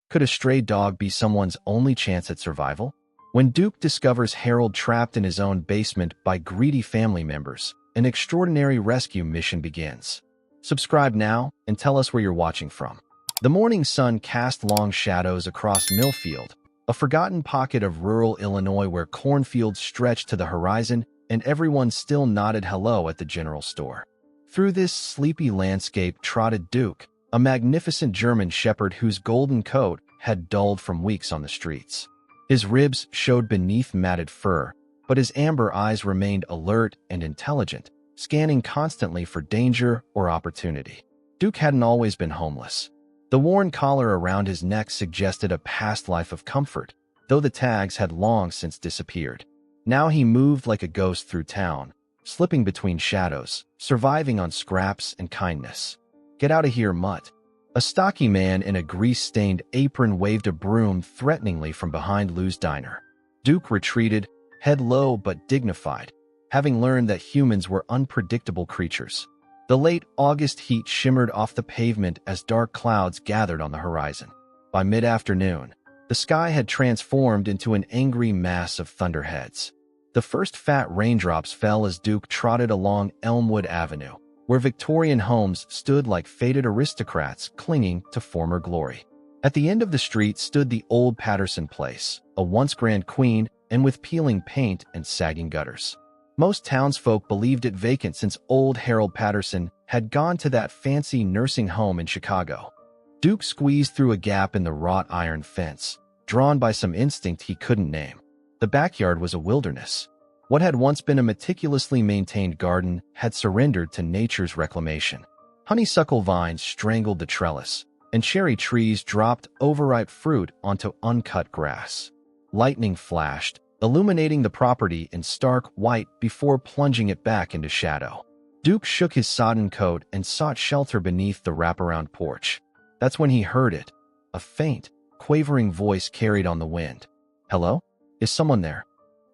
Could a stray dog be someone's only chance at survival? When Duke discovers Harold trapped in his own basement by greedy family members, an extraordinary rescue mission begins. Subscribe now and tell us where you're watching from. The morning sun cast long shadows across Millfield, a forgotten pocket of rural Illinois where cornfields stretched to the horizon and everyone still nodded hello at the general store. Through this sleepy landscape trotted Duke, a magnificent German shepherd whose golden coat had dulled from weeks on the streets. His ribs showed beneath matted fur, but his amber eyes remained alert and intelligent, scanning constantly for danger or opportunity. Duke hadn't always been homeless. The worn collar around his neck suggested a past life of comfort, though the tags had long since disappeared. Now he moved like a ghost through town, slipping between shadows, surviving on scraps and kindness. "Get out of here, mutt." A stocky man in a grease-stained apron waved a broom threateningly from behind Lou's diner. Duke retreated, head low but dignified, having learned that humans were unpredictable creatures. The late August heat shimmered off the pavement as dark clouds gathered on the horizon. By mid-afternoon, the sky had transformed into an angry mass of thunderheads. The first fat raindrops fell as Duke trotted along Elmwood Avenue, where Victorian homes stood like faded aristocrats clinging to former glory. At the end of the street stood the old Patterson Place, a once grand queen and with peeling paint and sagging gutters. Most townsfolk believed it vacant since old Harold Patterson had gone to that fancy nursing home in Chicago. Duke squeezed through a gap in the wrought iron fence, drawn by some instinct he couldn't name. The backyard was a wilderness. What had once been a meticulously maintained garden had surrendered to nature's reclamation. Honeysuckle vines strangled the trellis, and cherry trees dropped overripe fruit onto uncut grass. Lightning flashed, illuminating the property in stark white before plunging it back into shadow. Duke shook his sodden coat and sought shelter beneath the wraparound porch. That's when he heard it, a faint, quavering voice carried on the wind. "Hello? Is someone there?"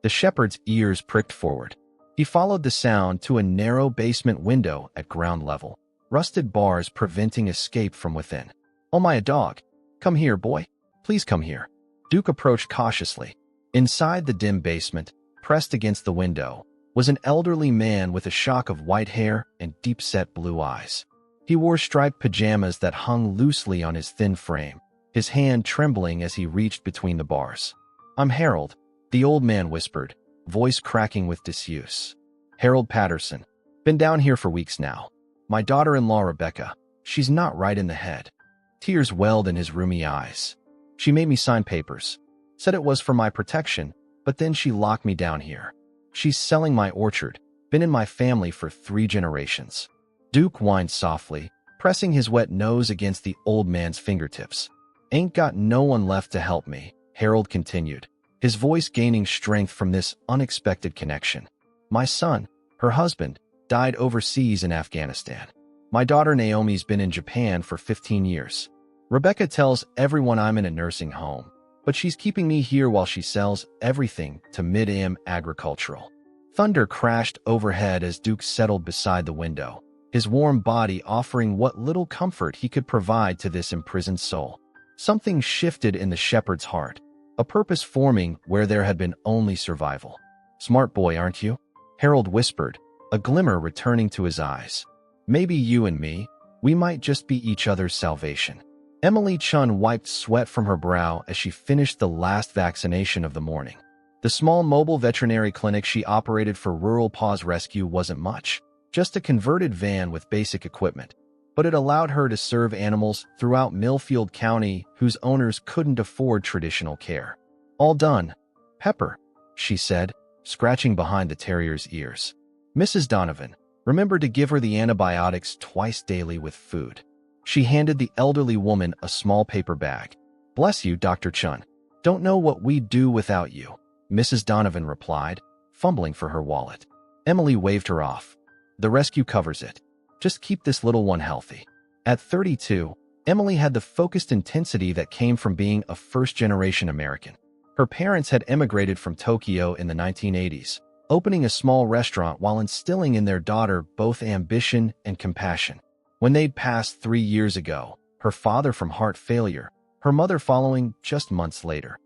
The shepherd's ears pricked forward. He followed the sound to a narrow basement window at ground level, rusted bars preventing escape from within. "Oh my, a dog. Come here, boy. Please come here." Duke approached cautiously. Inside the dim basement, pressed against the window, was an elderly man with a shock of white hair and deep-set blue eyes. He wore striped pajamas that hung loosely on his thin frame, his hand trembling as he reached between the bars. "I'm Harold," the old man whispered, voice cracking with disuse. "Harold Patterson. Been down here for weeks now. My daughter-in-law Rebecca, she's not right in the head." Tears welled in his rheumy eyes. "She made me sign papers. Said it was for my protection, but then she locked me down here. She's selling my orchard, been in my family for 3 generations." Duke whined softly, pressing his wet nose against the old man's fingertips. "Ain't got no one left to help me," Harold continued, his voice gaining strength from this unexpected connection. "My son, her husband, died overseas in Afghanistan. My daughter Naomi's been in Japan for 15 years. Rebecca tells everyone I'm in a nursing home, but she's keeping me here while she sells everything to Mid-Am Agricultural." Thunder crashed overhead as Duke settled beside the window, his warm body offering what little comfort he could provide to this imprisoned soul. Something shifted in the shepherd's heart, a purpose forming where there had been only survival. "Smart boy, aren't you?" Harold whispered, a glimmer returning to his eyes. "Maybe you and me, we might just be each other's salvation." Emily Chun wiped sweat from her brow as she finished the last vaccination of the morning. The small mobile veterinary clinic she operated for Rural Paws Rescue wasn't much, just a converted van with basic equipment, but it allowed her to serve animals throughout Millfield County whose owners couldn't afford traditional care. "All done. Pepper," she said, scratching behind the terrier's ears. "Mrs. Donovan, remember to give her the antibiotics twice daily with food." She handed the elderly woman a small paper bag. "Bless you, Dr. Chun. Don't know what we'd do without you," Mrs. Donovan replied, fumbling for her wallet. Emily waved her off. "The rescue covers it. Just keep this little one healthy." At 32, Emily had the focused intensity that came from being a first-generation American. Her parents had emigrated from Tokyo in the 1980s, opening a small restaurant while instilling in their daughter both ambition and compassion. When they'd passed 3 years ago, her father from heart failure, her mother following just months later.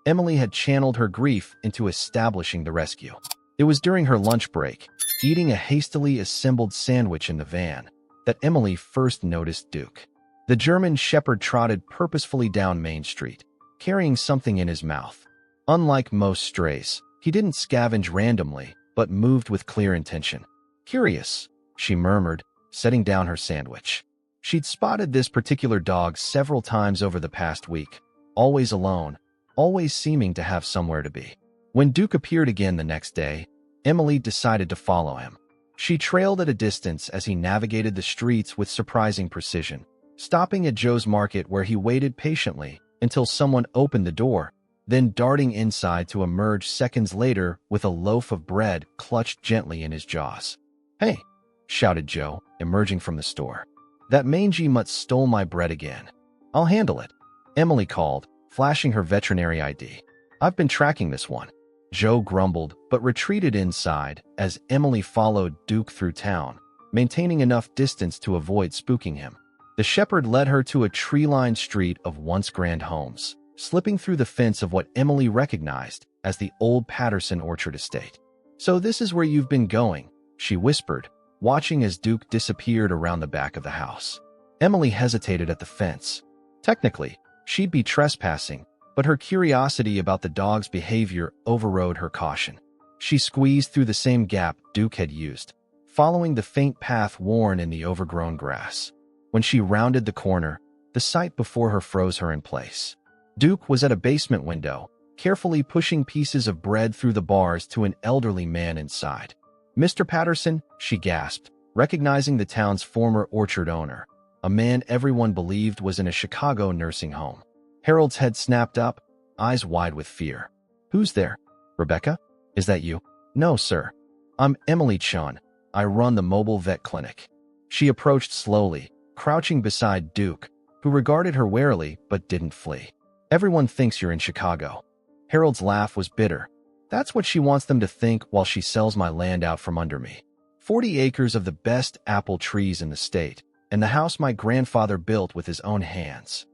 Emily had channeled her grief into establishing the rescue. It was during her lunch break, eating a hastily assembled sandwich in the van, that Emily first noticed Duke. The German Shepherd trotted purposefully down Main Street, carrying something in his mouth. Unlike most strays, he didn't scavenge randomly, but moved with clear intention. "Curious," she murmured, setting down her sandwich. She'd spotted this particular dog several times over the past week, always alone, always seeming to have somewhere to be. When Duke appeared again the next day, Emily decided to follow him. She trailed at a distance as he navigated the streets with surprising precision, stopping at Joe's Market where he waited patiently until someone opened the door, then darting inside to emerge seconds later with a loaf of bread clutched gently in his jaws. "Hey!" shouted Joe, emerging from the store. "That mangy mutt stole my bread again." "I'll handle it," Emily called, flashing her veterinary ID. "I've been tracking this one." Joe grumbled but retreated inside as Emily followed Duke through town, maintaining enough distance to avoid spooking him. The shepherd led her to a tree-lined street of once grand homes, slipping through the fence of what Emily recognized as the old Patterson Orchard estate. "So this is where you've been going," she whispered, watching as Duke disappeared around the back of the house. Emily hesitated at the fence. Technically, she'd be trespassing, but her curiosity about the dog's behavior overrode her caution. She squeezed through the same gap Duke had used, following the faint path worn in the overgrown grass. When she rounded the corner, the sight before her froze her in place. Duke was at a basement window, carefully pushing pieces of bread through the bars to an elderly man inside. "Mr. Patterson," she gasped, recognizing the town's former orchard owner, a man everyone believed was in a Chicago nursing home. Harold's head snapped up, eyes wide with fear. "Who's there? Rebecca? Is that you?" "No, sir. I'm Emily Chun. I run the mobile vet clinic." She approached slowly, crouching beside Duke, who regarded her warily but didn't flee. "Everyone thinks you're in Chicago." Harold's laugh was bitter. "That's what she wants them to think while she sells my land out from under me. 40 acres of the best apple trees in the state, and the house my grandfather built with his own hands."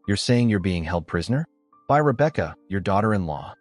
"You're saying you're being held prisoner?" "By Rebecca, your daughter-in-law."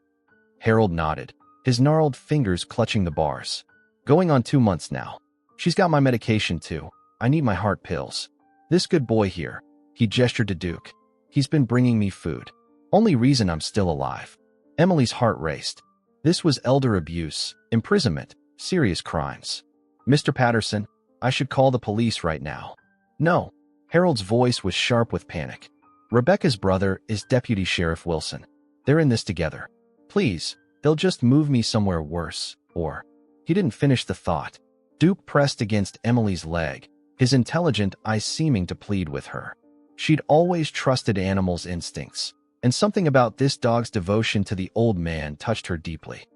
Harold nodded, his gnarled fingers clutching the bars. "Going on 2 months now. She's got my medication too. I need my heart pills. This good boy here," he gestured to Duke, "he's been bringing me food. Only reason I'm still alive." Emily's heart raced. This was elder abuse, imprisonment, serious crimes. "Mr. Patterson, I should call the police right now." "No." Harold's voice was sharp with panic. "Rebecca's brother is Deputy Sheriff Wilson. They're in this together. Please, they'll just move me somewhere worse, or—" He didn't finish the thought. Duke pressed against Emily's leg, his intelligent eyes seeming to plead with her. She'd always trusted animals' instincts, and something about this dog's devotion to the old man touched her deeply.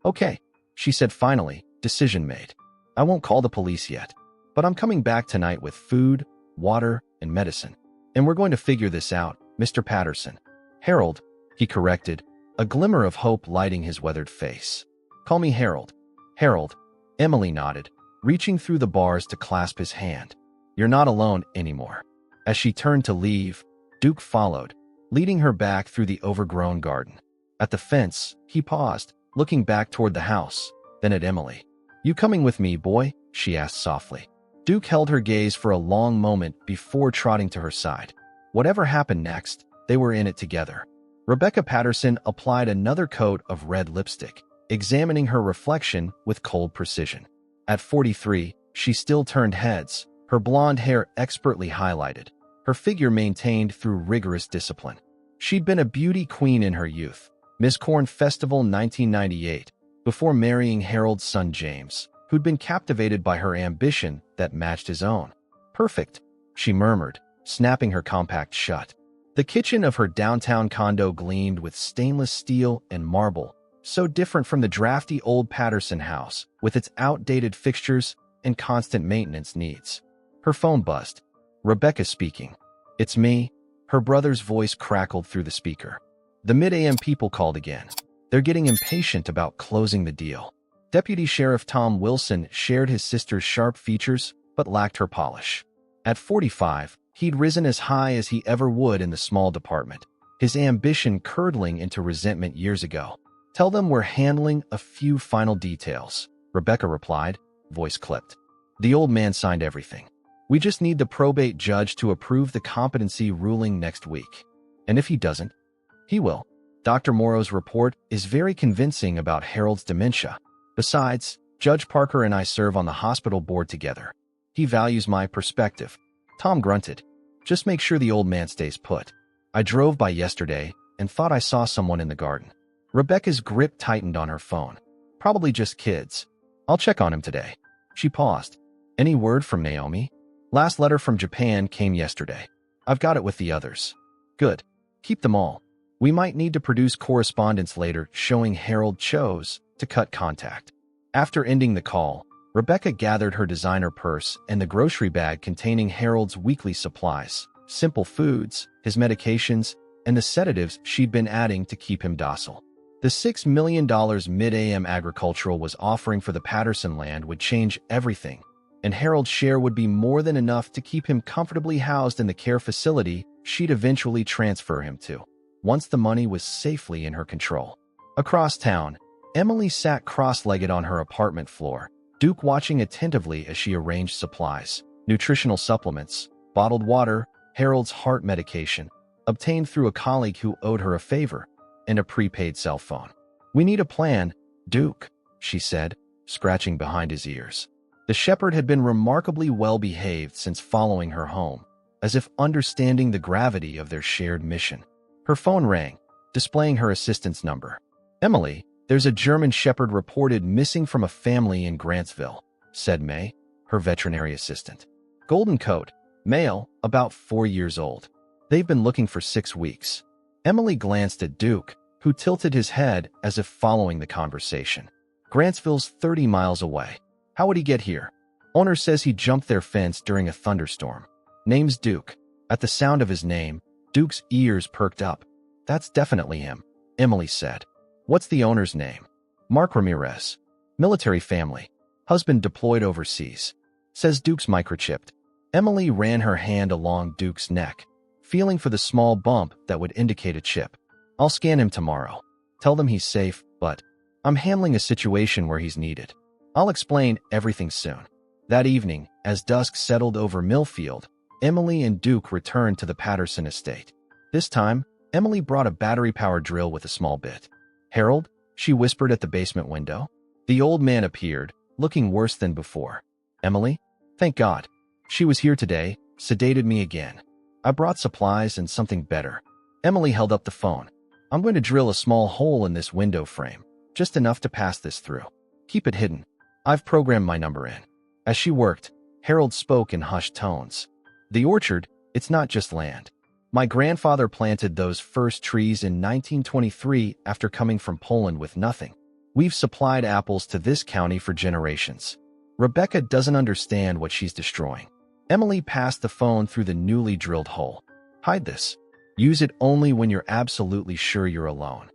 "Okay," she said finally, decision made. "I won't call the police yet, but I'm coming back tonight with food, water, and medicine. And we're going to figure this out, Mr. Patterson." "Harold," he corrected, a glimmer of hope lighting his weathered face. "Call me Harold." "Harold," Emily nodded, reaching through the bars to clasp his hand. "You're not alone anymore." As she turned to leave, Duke followed, leading her back through the overgrown garden. At the fence, he paused, looking back toward the house, then at Emily. "You coming with me, boy?" she asked softly. Duke held her gaze for a long moment before trotting to her side. Whatever happened next, they were in it together. Rebecca Patterson applied another coat of red lipstick, examining her reflection with cold precision. At 43, she still turned heads, her blonde hair expertly highlighted, her figure maintained through rigorous discipline. She'd been a beauty queen in her youth, Miss Corn Festival 1998, before marrying Harold's son James, who'd been captivated by her ambition that matched his own. "Perfect," she murmured, snapping her compact shut. The kitchen of her downtown condo gleamed with stainless steel and marble, so different from the drafty old Patterson house with its outdated fixtures and constant maintenance needs. Her phone buzzed. "Rebecca speaking." "It's me." Her brother's voice crackled through the speaker. The mid-AM people called again. They're getting impatient about closing the deal. Deputy Sheriff Tom Wilson shared his sister's sharp features but lacked her polish. At 45, he'd risen as high as he ever would in the small department, his ambition curdling into resentment years ago. "Tell them we're handling a few final details," Rebecca replied, voice clipped. The old man signed everything. "We just need the probate judge to approve the competency ruling next week. And if he doesn't, he will. Dr. Morrow's report is very convincing about Harold's dementia. Besides, Judge Parker and I serve on the hospital board together. He values my perspective." Tom grunted. "Just make sure the old man stays put. I drove by yesterday and thought I saw someone in the garden." Rebecca's grip tightened on her phone. "Probably just kids. I'll check on him today." She paused. "Any word from Naomi?" "Last letter from Japan came yesterday. I've got it with the others." "Good. Keep them all. We might need to produce correspondence later showing Harold chose to cut contact." After ending the call, Rebecca gathered her designer purse and the grocery bag containing Harold's weekly supplies, simple foods, his medications, and the sedatives she'd been adding to keep him docile. The $6 million Mid-AM Agricultural was offering for the Patterson land would change everything, and Harold's share would be more than enough to keep him comfortably housed in the care facility she'd eventually transfer him to, once the money was safely in her control. Across town, Emily sat cross-legged on her apartment floor, Duke watching attentively as she arranged supplies, nutritional supplements, bottled water, Harold's heart medication, obtained through a colleague who owed her a favor, and a prepaid cell phone. "We need a plan, Duke," she said, scratching behind his ears. The shepherd had been remarkably well-behaved since following her home, as if understanding the gravity of their shared mission. Her phone rang, displaying her assistant's number. "Emily, there's a German shepherd reported missing from a family in Grantsville," said May, her veterinary assistant. "Golden coat, male, about 4 years old. They've been looking for 6 weeks." Emily glanced at Duke, who tilted his head as if following the conversation. "Grantsville's 30 miles away. How would he get here?" "Owner says he jumped their fence during a thunderstorm. Name's Duke." At the sound of his name, Duke's ears perked up. "That's definitely him," Emily said. "What's the owner's name?" "Mark Ramirez. Military family. Husband deployed overseas. Says Duke's microchipped." Emily ran her hand along Duke's neck, feeling for the small bump that would indicate a chip. "I'll scan him tomorrow. Tell them he's safe, but I'm handling a situation where he's needed. I'll explain everything soon." That evening, as dusk settled over Millfield, Emily and Duke returned to the Patterson estate. This time, Emily brought a battery-powered drill with a small bit. "Harold?" she whispered at the basement window. The old man appeared, looking worse than before. "Emily? Thank God. She was here today, sedated me again. I brought supplies and something better." Emily held up the phone. "I'm going to drill a small hole in this window frame, just enough to pass this through. Keep it hidden. I've programmed my number in." As she worked, Harold spoke in hushed tones. "The orchard, it's not just land. My grandfather planted those first trees in 1923 after coming from Poland with nothing. We've supplied apples to this county for generations. Rebecca doesn't understand what she's destroying." Emily passed the phone through the newly drilled hole. "Hide this. Use it only when you're absolutely sure you're alone."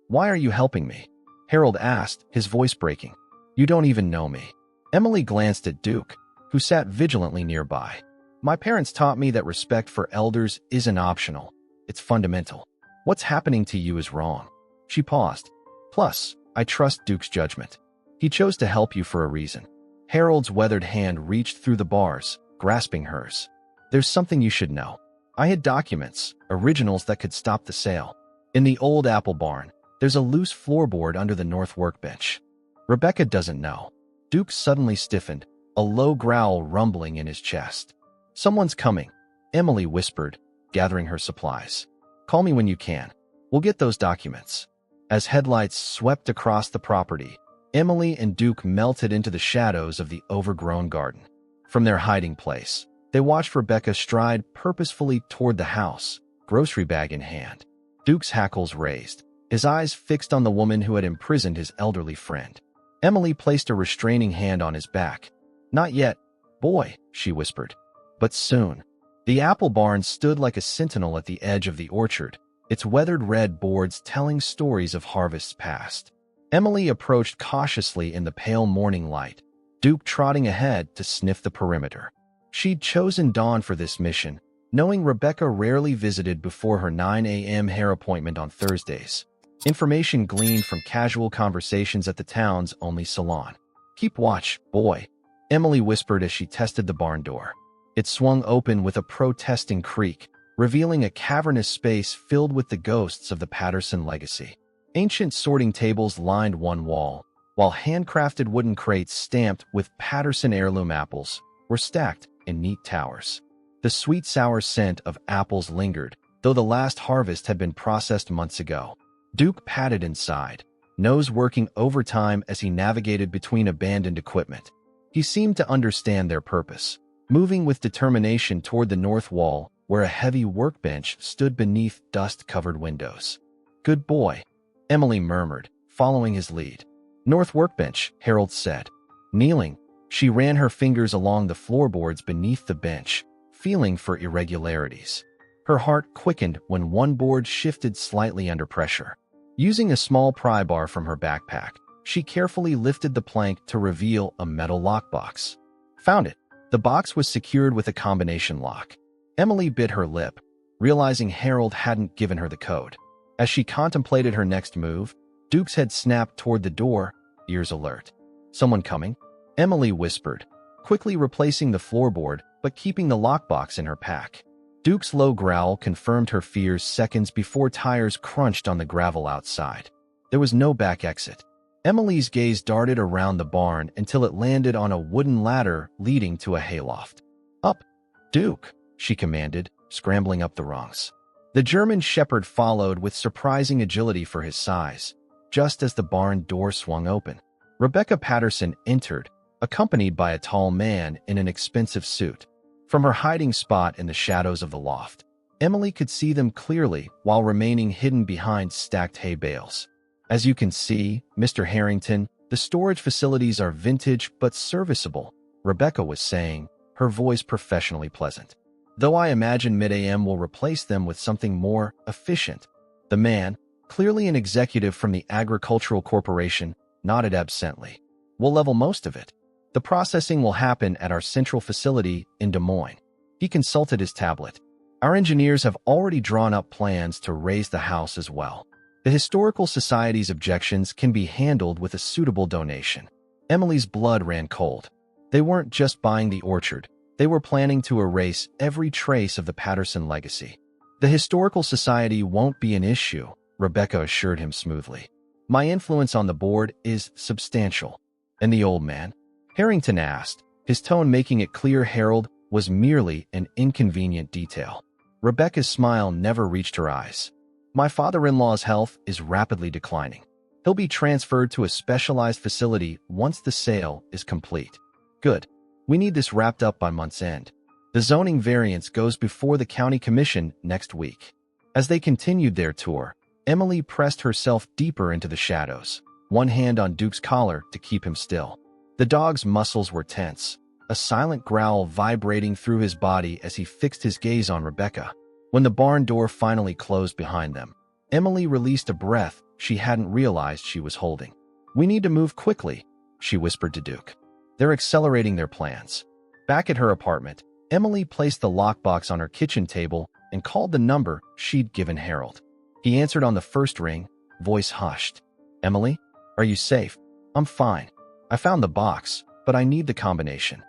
"Why are you helping me?" Harold asked, his voice breaking. "You don't even know me." Emily glanced at Duke, who sat vigilantly nearby. "My parents taught me that respect for elders isn't optional. It's fundamental. What's happening to you is wrong." She paused. "Plus, I trust Duke's judgment. He chose to help you for a reason." Harold's weathered hand reached through the bars, grasping hers. "There's something you should know. I had documents, originals that could stop the sale. In the old apple barn, there's a loose floorboard under the north workbench. Rebecca doesn't know." Duke suddenly stiffened, a low growl rumbling in his chest. "Someone's coming," Emily whispered, gathering her supplies. "Call me when you can. We'll get those documents." As headlights swept across the property, Emily and Duke melted into the shadows of the overgrown garden. From their hiding place, they watched Rebecca stride purposefully toward the house, grocery bag in hand. Duke's hackles raised, his eyes fixed on the woman who had imprisoned his elderly friend. Emily placed a restraining hand on his back. "Not yet, boy," she whispered. "But soon." The apple barn stood like a sentinel at the edge of the orchard, its weathered red boards telling stories of harvests past. Emily approached cautiously in the pale morning light, Duke trotting ahead to sniff the perimeter. She'd chosen Dawn for this mission, knowing Rebecca rarely visited before her 9 a.m. hair appointment on Thursdays. Information gleaned from casual conversations at the town's only salon. "Keep watch, boy," Emily whispered as she tested the barn door. It swung open with a protesting creak, revealing a cavernous space filled with the ghosts of the Patterson legacy. Ancient sorting tables lined one wall, while handcrafted wooden crates stamped with Patterson heirloom apples were stacked in neat towers. The sweet-sour scent of apples lingered, though the last harvest had been processed months ago. Duke patted inside, nose working overtime as he navigated between abandoned equipment. He seemed to understand their purpose, moving with determination toward the north wall, where a heavy workbench stood beneath dust-covered windows. "Good boy," Emily murmured, following his lead. "North workbench," Harold said. Kneeling, she ran her fingers along the floorboards beneath the bench, feeling for irregularities. Her heart quickened when one board shifted slightly under pressure. Using a small pry bar from her backpack, she carefully lifted the plank to reveal a metal lockbox. Found it. The box was secured with a combination lock. Emily bit her lip, realizing Harold hadn't given her the code. As she contemplated her next move, Duke's head snapped toward the door, ears alert. "Someone coming?" Emily whispered, quickly replacing the floorboard but keeping the lockbox in her pack. Duke's low growl confirmed her fears seconds before tires crunched on the gravel outside. There was no back exit. Emily's gaze darted around the barn until it landed on a wooden ladder leading to a hayloft. "Up, Duke," she commanded, scrambling up the rungs. The German Shepherd followed with surprising agility for his size, just as the barn door swung open. Rebecca Patterson entered, accompanied by a tall man in an expensive suit. From her hiding spot in the shadows of the loft, Emily could see them clearly while remaining hidden behind stacked hay bales. "As you can see, Mr. Harrington, the storage facilities are vintage but serviceable," Rebecca was saying, her voice professionally pleasant. "Though I imagine Mid-AM will replace them with something more efficient." The man, clearly an executive from the Agricultural Corporation, nodded absently. "We'll level most of it. The processing will happen at our central facility in Des Moines." He consulted his tablet. "Our engineers have already drawn up plans to raise the house as well. The Historical Society's objections can be handled with a suitable donation." Emily's blood ran cold. They weren't just buying the orchard. They were planning to erase every trace of the Patterson legacy. "The Historical Society won't be an issue," Rebecca assured him smoothly. "My influence on the board is substantial." "And the old man?" Harrington asked, his tone making it clear Harold was merely an inconvenient detail. Rebecca's smile never reached her eyes. "My father-in-law's health is rapidly declining. He'll be transferred to a specialized facility once the sale is complete." "Good. We need this wrapped up by month's end. The zoning variance goes before the county commission next week." As they continued their tour, Emily pressed herself deeper into the shadows, one hand on Duke's collar to keep him still. The dog's muscles were tense, a silent growl vibrating through his body as he fixed his gaze on Rebecca. When the barn door finally closed behind them, Emily released a breath she hadn't realized she was holding. "We need to move quickly," she whispered to Duke. "They're accelerating their plans." Back at her apartment, Emily placed the lockbox on her kitchen table and called the number she'd given Harold. He answered on the first ring, voice hushed. "Emily, are you safe?" "I'm fine. I found the box, but I need the combination."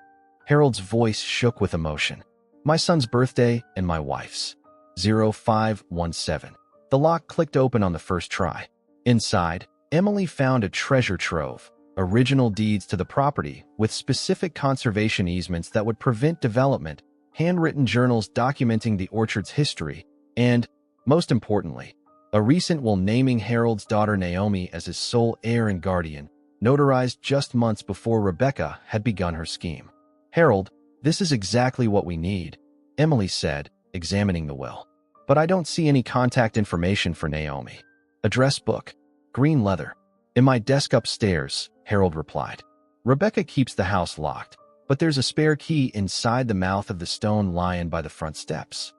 Harold's voice shook with emotion. "My son's birthday and my wife's. 0517. The lock clicked open on the first try. Inside, Emily found a treasure trove, original deeds to the property with specific conservation easements that would prevent development, handwritten journals documenting the orchard's history, and, most importantly, a recent will naming Harold's daughter Naomi as his sole heir and guardian, notarized just months before Rebecca had begun her scheme. "Harold, this is exactly what we need," Emily said, examining the will. "But I don't see any contact information for Naomi. Address book, green leather. In my desk upstairs," Harold replied. "Rebecca keeps the house locked, but there's a spare key inside the mouth of the stone lion by the front steps."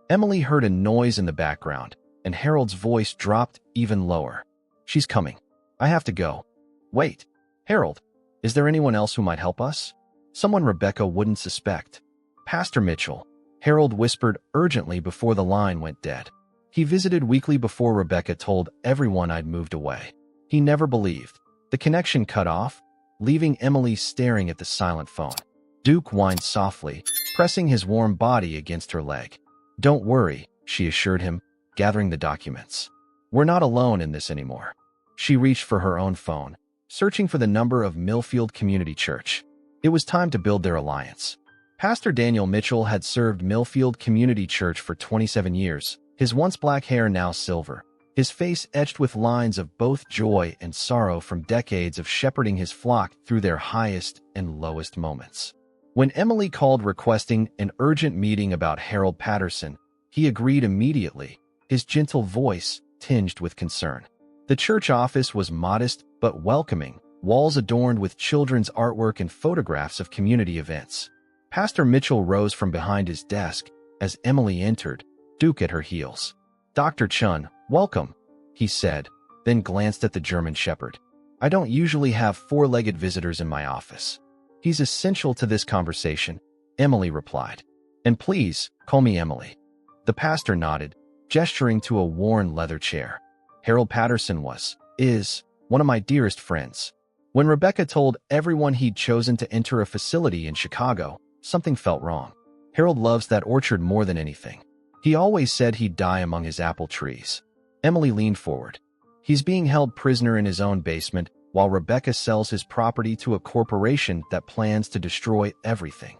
Emily heard a noise in the background, and Harold's voice dropped even lower. "She's coming. I have to go." "Wait, Harold, is there anyone else who might help us?" "Someone Rebecca wouldn't suspect. Pastor Mitchell. Harold whispered urgently before the line went dead. He visited weekly before Rebecca told everyone I'd moved away. He never believed. The connection cut off, leaving Emily staring at the silent phone. Duke whined softly, pressing his warm body against her leg. "Don't worry," she assured him, gathering the documents. "We're not alone in this anymore." She reached for her own phone, searching for the number of Millfield Community Church. It was time to build their alliance. Pastor Daniel Mitchell had served Millfield Community Church for 27 years, his once black hair now silver, his face etched with lines of both joy and sorrow from decades of shepherding his flock through their highest and lowest moments. When Emily called requesting an urgent meeting about Harold Patterson, he agreed immediately, his gentle voice tinged with concern. The church office was modest but welcoming, walls adorned with children's artwork and photographs of community events. Pastor Mitchell rose from behind his desk as Emily entered, Duke at her heels. "Dr. Chun, welcome," he said, then glanced at the German shepherd. "I don't usually have four-legged visitors in my office." "He's essential to this conversation," Emily replied. "And please, call me Emily." The pastor nodded, gesturing to a worn leather chair. "Harold Patterson is one of my dearest friends." When Rebecca told everyone he'd chosen to enter a facility in Chicago, something felt wrong. Harold loves that orchard more than anything. He always said he'd die among his apple trees. Emily leaned forward. "He's being held prisoner in his own basement while Rebecca sells his property to a corporation that plans to destroy everything."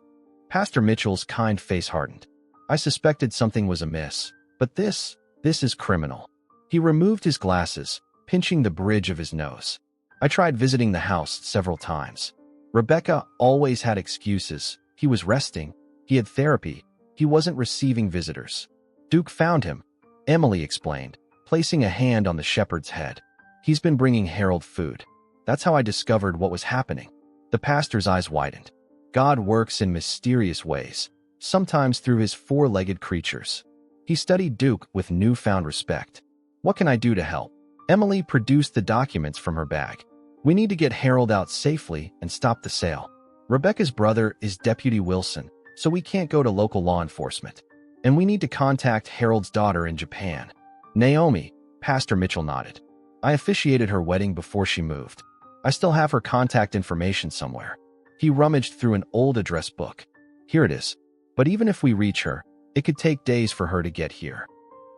Pastor Mitchell's kind face hardened. "I suspected something was amiss, but this is criminal." He removed his glasses, pinching the bridge of his nose. "I tried visiting the house several times. Rebecca always had excuses. He was resting. He had therapy. He wasn't receiving visitors." "Duke found him," Emily explained, placing a hand on the shepherd's head. "He's been bringing Harold food. That's how I discovered what was happening." The pastor's eyes widened. God works in mysterious ways, sometimes through his four-legged creatures. He studied Duke with newfound respect. "What can I do to help?" Emily produced the documents from her bag. "We need to get Harold out safely and stop the sale. Rebecca's brother is Deputy Wilson, so we can't go to local law enforcement. And we need to contact Harold's daughter in Japan." "Naomi," Pastor Mitchell nodded. "I officiated her wedding before she moved. I still have her contact information somewhere." He rummaged through an old address book. "Here it is. But even if we reach her, it could take days for her to get here.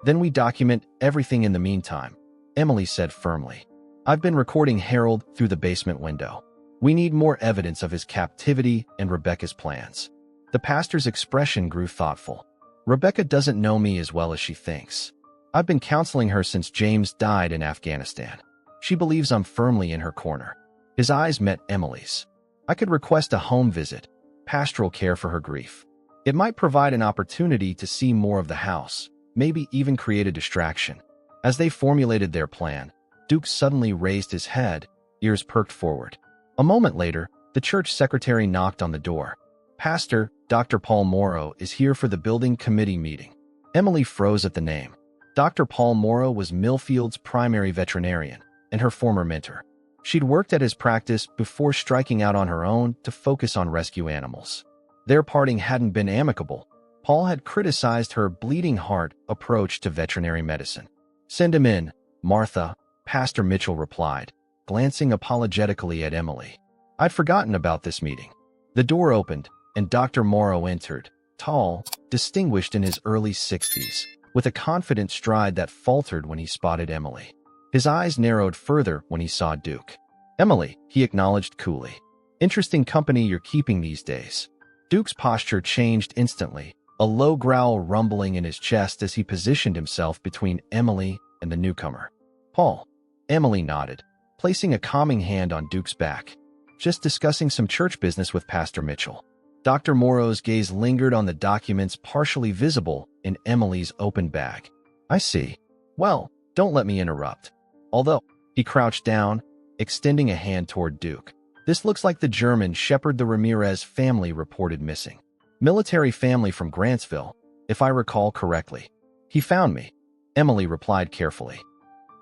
Then we document everything in the meantime," Emily said firmly. "I've been recording Harold through the basement window. We need more evidence of his captivity and Rebecca's plans." The pastor's expression grew thoughtful. "Rebecca doesn't know me as well as she thinks. I've been counseling her since James died in Afghanistan. She believes I'm firmly in her corner." His eyes met Emily's. "I could request a home visit, pastoral care for her grief. It might provide an opportunity to see more of the house, maybe even create a distraction." As they formulated their plan, Duke suddenly raised his head, ears perked forward. A moment later, the church secretary knocked on the door. "Pastor, Dr. Paul Morrow is here for the building committee meeting." Emily froze at the name. Dr. Paul Morrow was Millfield's primary veterinarian and her former mentor. She'd worked at his practice before striking out on her own to focus on rescue animals. Their parting hadn't been amicable. Paul had criticized her bleeding heart approach to veterinary medicine. "Send him in, Martha," Pastor Mitchell replied, glancing apologetically at Emily. "I'd forgotten about this meeting." The door opened, and Dr. Morrow entered, tall, distinguished in his early 60s, with a confident stride that faltered when he spotted Emily. His eyes narrowed further when he saw Duke. "Emily," he acknowledged coolly. "Interesting company you're keeping these days." Duke's posture changed instantly, a low growl rumbling in his chest as he positioned himself between Emily and the newcomer. "Paul," Emily nodded, placing a calming hand on Duke's back. "Just discussing some church business with Pastor Mitchell." Dr. Morrow's gaze lingered on the documents partially visible in Emily's open bag. "I see. Well, don't let me interrupt. Although," he crouched down, extending a hand toward Duke. "This looks like the German shepherd the Ramirez family reported missing. Military family from Grantsville, if I recall correctly. He found me," Emily replied carefully.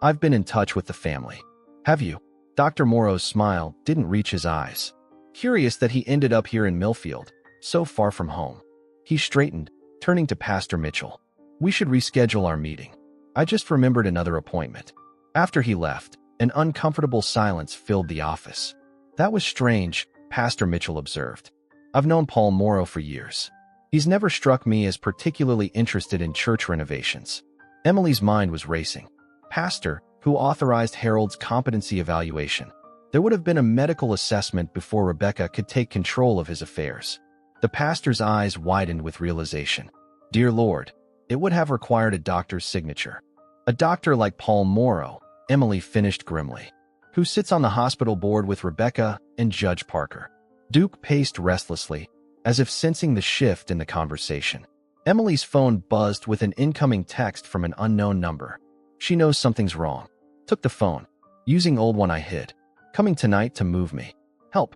"I've been in touch with the family." "Have you?" Dr. Morrow's smile didn't reach his eyes. "Curious that he ended up here in Millfield, so far from home." He straightened, turning to Pastor Mitchell. We should reschedule our meeting. I just remembered another appointment. After he left, an uncomfortable silence filled the office. That was strange, Pastor Mitchell observed. I've known Paul Morrow for years. He's never struck me as particularly interested in church renovations. Emily's mind was racing. Pastor, who authorized Harold's competency evaluation. There would have been a medical assessment before Rebecca could take control of his affairs. The pastor's eyes widened with realization. Dear Lord, it would have required a doctor's signature. A doctor like Paul Morrow, Emily finished grimly, who sits on the hospital board with Rebecca and Judge Parker. Duke paced restlessly, as if sensing the shift in the conversation. Emily's phone buzzed with an incoming text from an unknown number. She knows something's wrong. Took the phone. Using old one I hid. Coming tonight to move me. Help.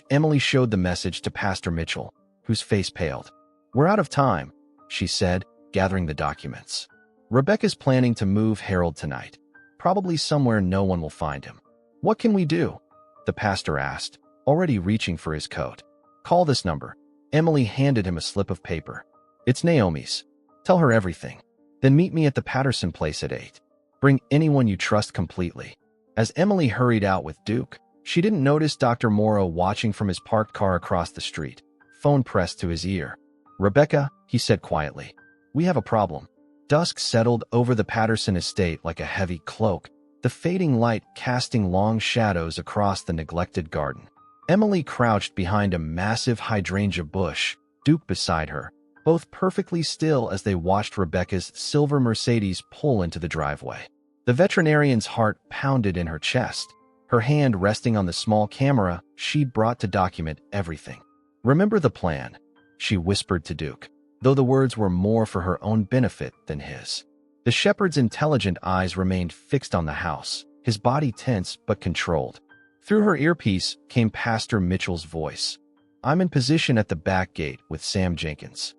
Emily showed the message to Pastor Mitchell, whose face paled. We're out of time, she said, gathering the documents. Rebecca's planning to move Harold tonight. Probably somewhere no one will find him. What can we do? The pastor asked, already reaching for his coat. Call this number. Emily handed him a slip of paper. It's Naomi's. Tell her everything. Then meet me at the Patterson place at 8. Bring anyone you trust completely. As Emily hurried out with Duke, she didn't notice Dr. Morrow watching from his parked car across the street, phone pressed to his ear. Rebecca, he said quietly, we have a problem. Dusk settled over the Patterson estate like a heavy cloak, the fading light casting long shadows across the neglected garden. Emily crouched behind a massive hydrangea bush, Duke beside her, both perfectly still as they watched Rebecca's silver Mercedes pull into the driveway. The veterinarian's heart pounded in her chest, her hand resting on the small camera she'd brought to document everything. Remember the plan, she whispered to Duke, though the words were more for her own benefit than his. The shepherd's intelligent eyes remained fixed on the house, his body tense but controlled. Through her earpiece came Pastor Mitchell's voice. I'm in position at the back gate with Sam Jenkins.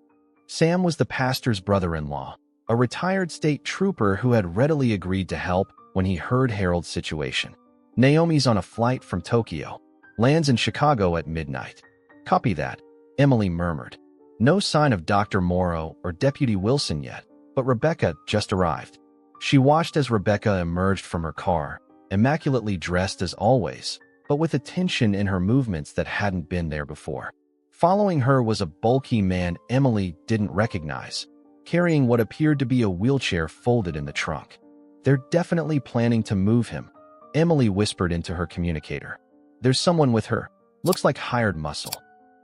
Sam was the pastor's brother-in-law, a retired state trooper who had readily agreed to help when he heard Harold's situation. Naomi's on a flight from Tokyo, lands in Chicago at midnight. Copy that, Emily murmured. No sign of Dr. Morrow or Deputy Wilson yet, but Rebecca just arrived. She watched as Rebecca emerged from her car, immaculately dressed as always, but with a tension in her movements that hadn't been there before. Following her was a bulky man Emily didn't recognize, carrying what appeared to be a wheelchair folded in the trunk. They're definitely planning to move him, Emily whispered into her communicator. There's someone with her. Looks like hired muscle.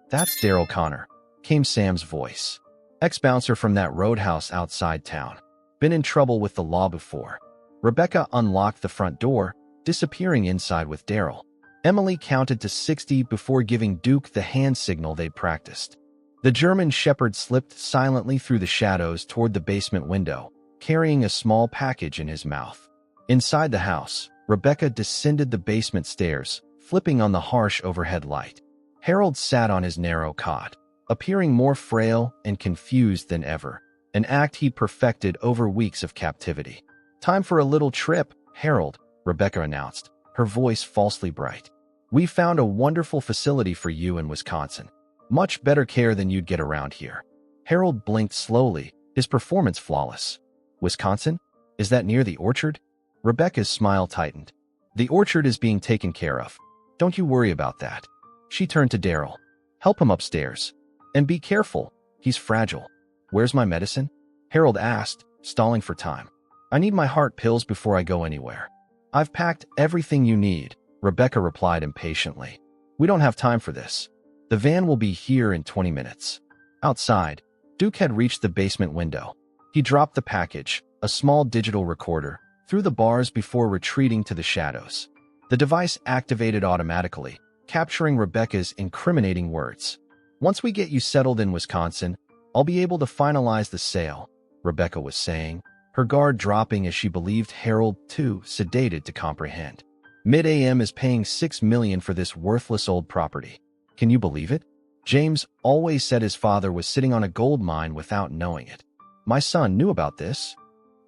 That's Daryl Connor, came Sam's voice. Ex-bouncer from that roadhouse outside town. Been in trouble with the law before. Rebecca unlocked the front door, disappearing inside with Daryl. Emily counted to 60 before giving Duke the hand signal they'd practiced. The German shepherd slipped silently through the shadows toward the basement window, carrying a small package in his mouth. Inside the house, Rebecca descended the basement stairs, flipping on the harsh overhead light. Harold sat on his narrow cot, appearing more frail and confused than ever, an act he'd perfected over weeks of captivity. Time for a little trip, Harold, Rebecca announced, her voice falsely bright. We found a wonderful facility for you in Wisconsin. Much better care than you'd get around here. Harold blinked slowly, his performance flawless. Wisconsin? Is that near the orchard? Rebecca's smile tightened. The orchard is being taken care of. Don't you worry about that. She turned to Daryl. Help him upstairs. And be careful, he's fragile. Where's my medicine? Harold asked, stalling for time. I need my heart pills before I go anywhere. I've packed everything you need, Rebecca replied impatiently. We don't have time for this. The van will be here in 20 minutes. Outside, Duke had reached the basement window. He dropped the package, a small digital recorder, through the bars before retreating to the shadows. The device activated automatically, capturing Rebecca's incriminating words. Once we get you settled in Wisconsin, I'll be able to finalize the sale, Rebecca was saying, her guard dropping as she believed Harold, too sedated to comprehend. Mid-AM is paying $6 million for this worthless old property. Can you believe it? James always said his father was sitting on a gold mine without knowing it. My son knew about this.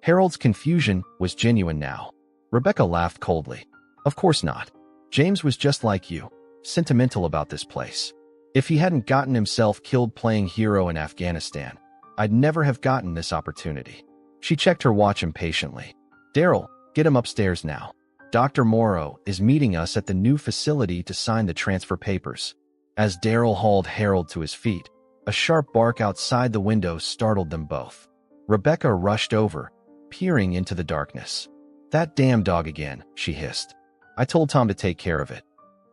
Harold's confusion was genuine now. Rebecca laughed coldly. Of course not. James was just like you, sentimental about this place. If he hadn't gotten himself killed playing hero in Afghanistan, I'd never have gotten this opportunity. She checked her watch impatiently. Daryl, get him upstairs now. Dr. Morrow is meeting us at the new facility to sign the transfer papers. As Daryl hauled Harold to his feet, a sharp bark outside the window startled them both. Rebecca rushed over, peering into the darkness. That damn dog again, she hissed. I told Tom to take care of it.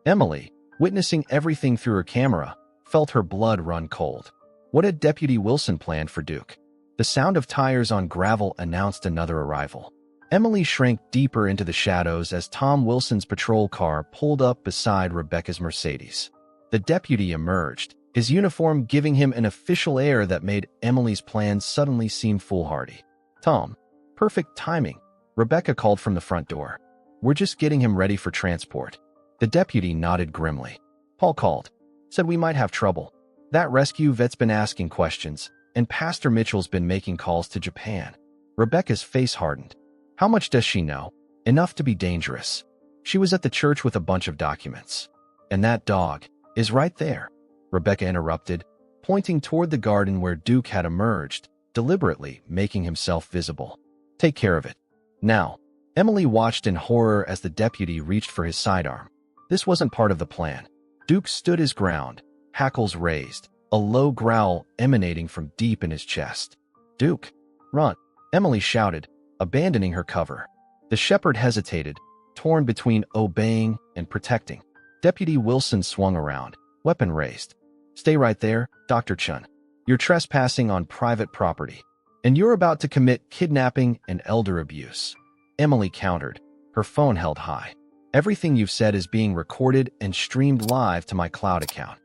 Emily, witnessing everything through her camera, felt her blood run cold. What had Deputy Wilson planned for Duke? The sound of tires on gravel announced another arrival. Emily shrank deeper into the shadows as Tom Wilson's patrol car pulled up beside Rebecca's Mercedes. The deputy emerged, his uniform giving him an official air that made Emily's plans suddenly seem foolhardy. Tom, perfect timing, Rebecca called from the front door. We're just getting him ready for transport. The deputy nodded grimly. Paul called, said we might have trouble. That rescue vet's been asking questions, and Pastor Mitchell's been making calls to Japan. Rebecca's face hardened. How much does she know? Enough to be dangerous. She was at the church with a bunch of documents. And that dog is right there, Rebecca interrupted, pointing toward the garden where Duke had emerged, deliberately making himself visible. Take care of it. Now, Emily watched in horror as the deputy reached for his sidearm. This wasn't part of the plan. Duke stood his ground, hackles raised, a low growl emanating from deep in his chest. Duke, run, Emily shouted, abandoning her cover. The shepherd hesitated, torn between obeying and protecting. Deputy Wilson swung around, weapon raised. Stay right there, Dr. Chun. You're trespassing on private property, and you're about to commit kidnapping and elder abuse. Emily countered, her phone held high. Everything you've said is being recorded and streamed live to my cloud account.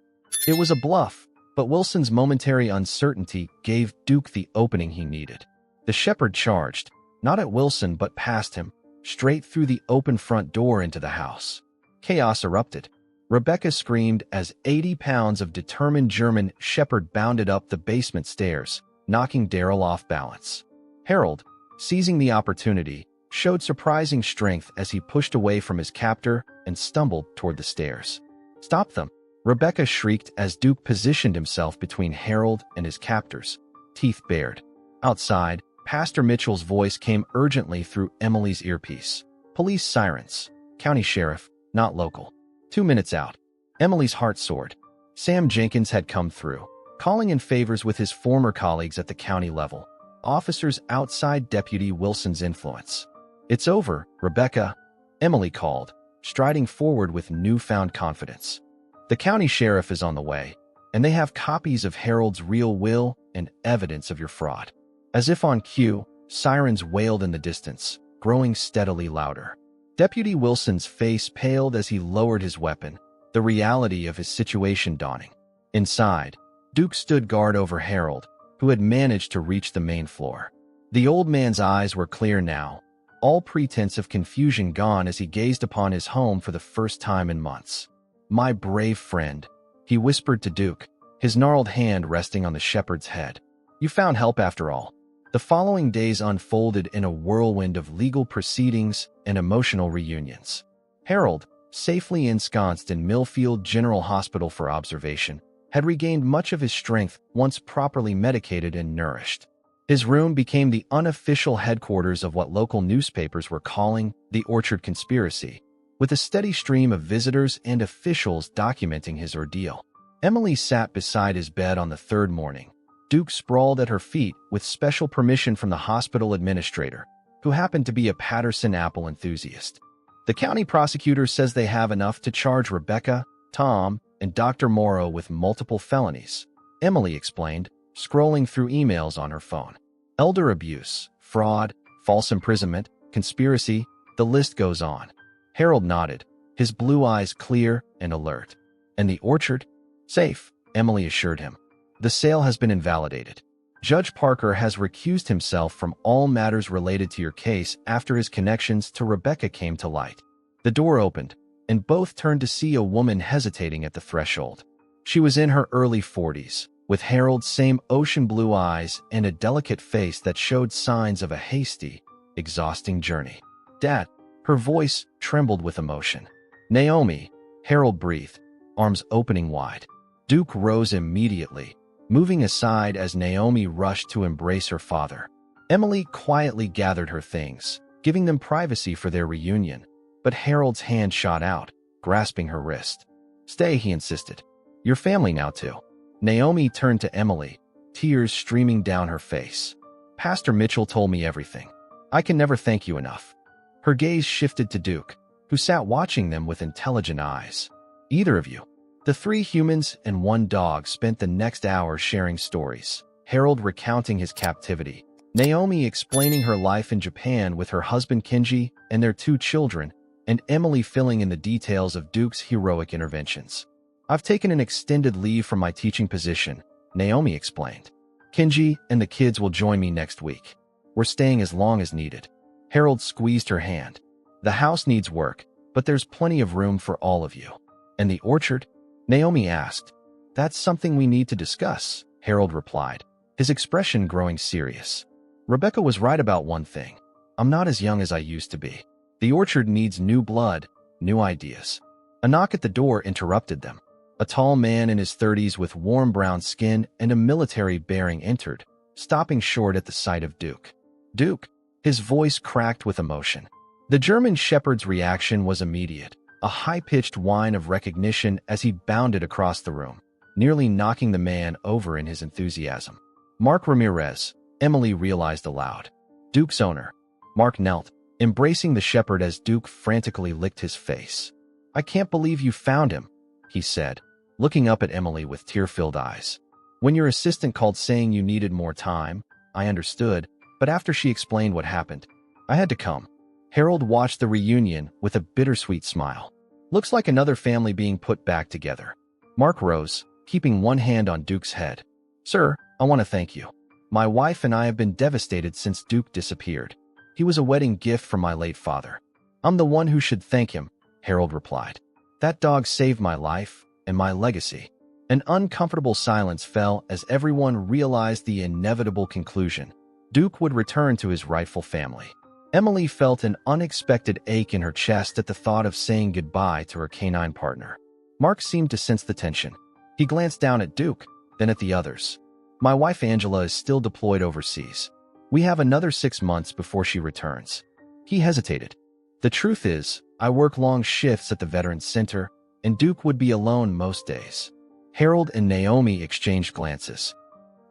It was a bluff, but Wilson's momentary uncertainty gave Duke the opening he needed. The shepherd charged, not at Wilson but past him, straight through the open front door into the house. Chaos erupted. Rebecca screamed as 80 pounds of determined German shepherd bounded up the basement stairs, knocking Daryl off balance. Harold, seizing the opportunity, showed surprising strength as he pushed away from his captor and stumbled toward the stairs. Stop them, Rebecca shrieked as Duke positioned himself between Harold and his captors, teeth bared. Outside, Pastor Mitchell's voice came urgently through Emily's earpiece. Police sirens. County sheriff, not local. 2 minutes out. Emily's heart soared. Sam Jenkins had come through, calling in favors with his former colleagues at the county level, officers outside Deputy Wilson's influence. It's over, Rebecca, Emily called, striding forward with newfound confidence. The county sheriff is on the way, and they have copies of Harold's real will and evidence of your fraud. As if on cue, sirens wailed in the distance, growing steadily louder. Deputy Wilson's face paled as he lowered his weapon, the reality of his situation dawning. Inside, Duke stood guard over Harold, who had managed to reach the main floor. The old man's eyes were clear now, all pretense of confusion gone as he gazed upon his home for the first time in months. My brave friend, he whispered to Duke, his gnarled hand resting on the shepherd's head. You found help after all. The following days unfolded in a whirlwind of legal proceedings and emotional reunions. Harold, safely ensconced in Millfield General Hospital for observation, had regained much of his strength once properly medicated and nourished. His room became the unofficial headquarters of what local newspapers were calling the Orchard Conspiracy, with a steady stream of visitors and officials documenting his ordeal. Emily sat beside his bed on the third morning. Duke sprawled at her feet with special permission from the hospital administrator, who happened to be a Patterson apple enthusiast. The county prosecutor says they have enough to charge Rebecca, Tom, and Dr. Morrow with multiple felonies, Emily explained, scrolling through emails on her phone. Elder abuse, fraud, false imprisonment, conspiracy, the list goes on. Harold nodded, his blue eyes clear and alert. And the orchard? Safe, Emily assured him. The sale has been invalidated. Judge Parker has recused himself from all matters related to your case after his connections to Rebecca came to light. The door opened, and both turned to see a woman hesitating at the threshold. She was in her early 40s, with Harold's same ocean blue eyes and a delicate face that showed signs of a hasty, exhausting journey. Dad, her voice trembled with emotion. Naomi, Harold breathed, arms opening wide. Duke rose immediately, moving aside as Naomi rushed to embrace her father. Emily quietly gathered her things, giving them privacy for their reunion, but Harold's hand shot out, grasping her wrist. "Stay," he insisted. "You're family now, too." Naomi turned to Emily, tears streaming down her face. "Pastor Mitchell told me everything. I can never thank you enough." Her gaze shifted to Duke, who sat watching them with intelligent eyes. "Either of you." The three humans and one dog spent the next hour sharing stories, Harold recounting his captivity, Naomi explaining her life in Japan with her husband Kenji and their two children, and Emily filling in the details of Duke's heroic interventions. "I've taken an extended leave from my teaching position," Naomi explained. "Kenji and the kids will join me next week. We're staying as long as needed." Harold squeezed her hand. "The house needs work, but there's plenty of room for all of you." "And the orchard?" Naomi asked. "That's something we need to discuss," Harold replied, his expression growing serious. "Rebecca was right about one thing. I'm not as young as I used to be. The orchard needs new blood, new ideas." A knock at the door interrupted them. A tall man in his 30s with warm brown skin and a military bearing entered, stopping short at the sight of Duke. "Duke," his voice cracked with emotion. The German shepherd's reaction was immediate, a high-pitched whine of recognition as he bounded across the room, nearly knocking the man over in his enthusiasm. "Mark Ramirez," Emily realized aloud. "Duke's owner." Mark knelt, embracing the shepherd as Duke frantically licked his face. "I can't believe you found him," he said, looking up at Emily with tear-filled eyes. "When your assistant called saying you needed more time, I understood, but after she explained what happened, I had to come." Harold watched the reunion with a bittersweet smile. "Looks like another family being put back together." Mark rose, keeping one hand on Duke's head. "Sir, I want to thank you. My wife and I have been devastated since Duke disappeared. He was a wedding gift from my late father." "I'm the one who should thank him," Harold replied. "That dog saved my life and my legacy." An uncomfortable silence fell as everyone realized the inevitable conclusion. Duke would return to his rightful family. Emily felt an unexpected ache in her chest at the thought of saying goodbye to her canine partner. Mark seemed to sense the tension. He glanced down at Duke, then at the others. "My wife Angela is still deployed overseas. We have another 6 months before she returns." He hesitated. "The truth is, I work long shifts at the Veterans Center, and Duke would be alone most days." Harold and Naomi exchanged glances.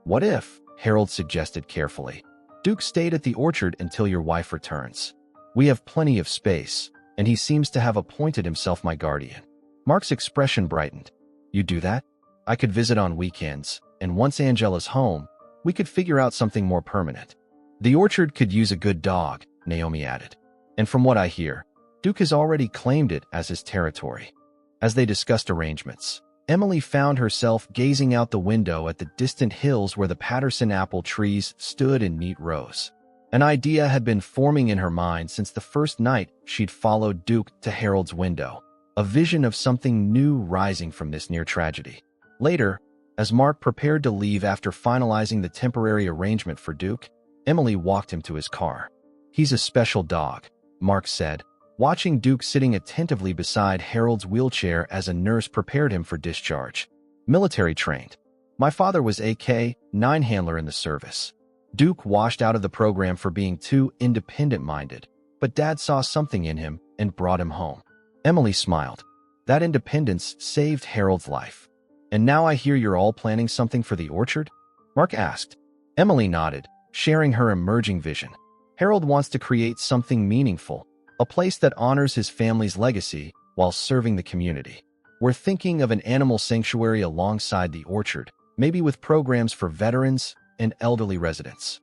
"What if," Harold suggested carefully, "Duke stayed at the orchard until your wife returns? We have plenty of space, and he seems to have appointed himself my guardian." Mark's expression brightened. "You do that? I could visit on weekends, and once Angela's home, we could figure out something more permanent." "The orchard could use a good dog," Naomi added. "And from what I hear, Duke has already claimed it as his territory." As they discussed arrangements, Emily found herself gazing out the window at the distant hills where the Patterson apple trees stood in neat rows. An idea had been forming in her mind since the first night she'd followed Duke to Harold's window, a vision of something new rising from this near tragedy. Later, as Mark prepared to leave after finalizing the temporary arrangement for Duke, Emily walked him to his car. "He's a special dog," Mark said, watching Duke sitting attentively beside Harold's wheelchair as a nurse prepared him for discharge. "Military trained. My father was AK-9 handler in the service." Duke washed out of the program for being too independent-minded, but Dad saw something in him and brought him home. Emily smiled. That independence saved Harold's life. "And now I hear you're all planning something for the orchard?" Mark asked. Emily nodded, sharing her emerging vision. "Harold wants to create something meaningful, a place that honors his family's legacy while serving the community. We're thinking of an animal sanctuary alongside the orchard, maybe with programs for veterans and elderly residents."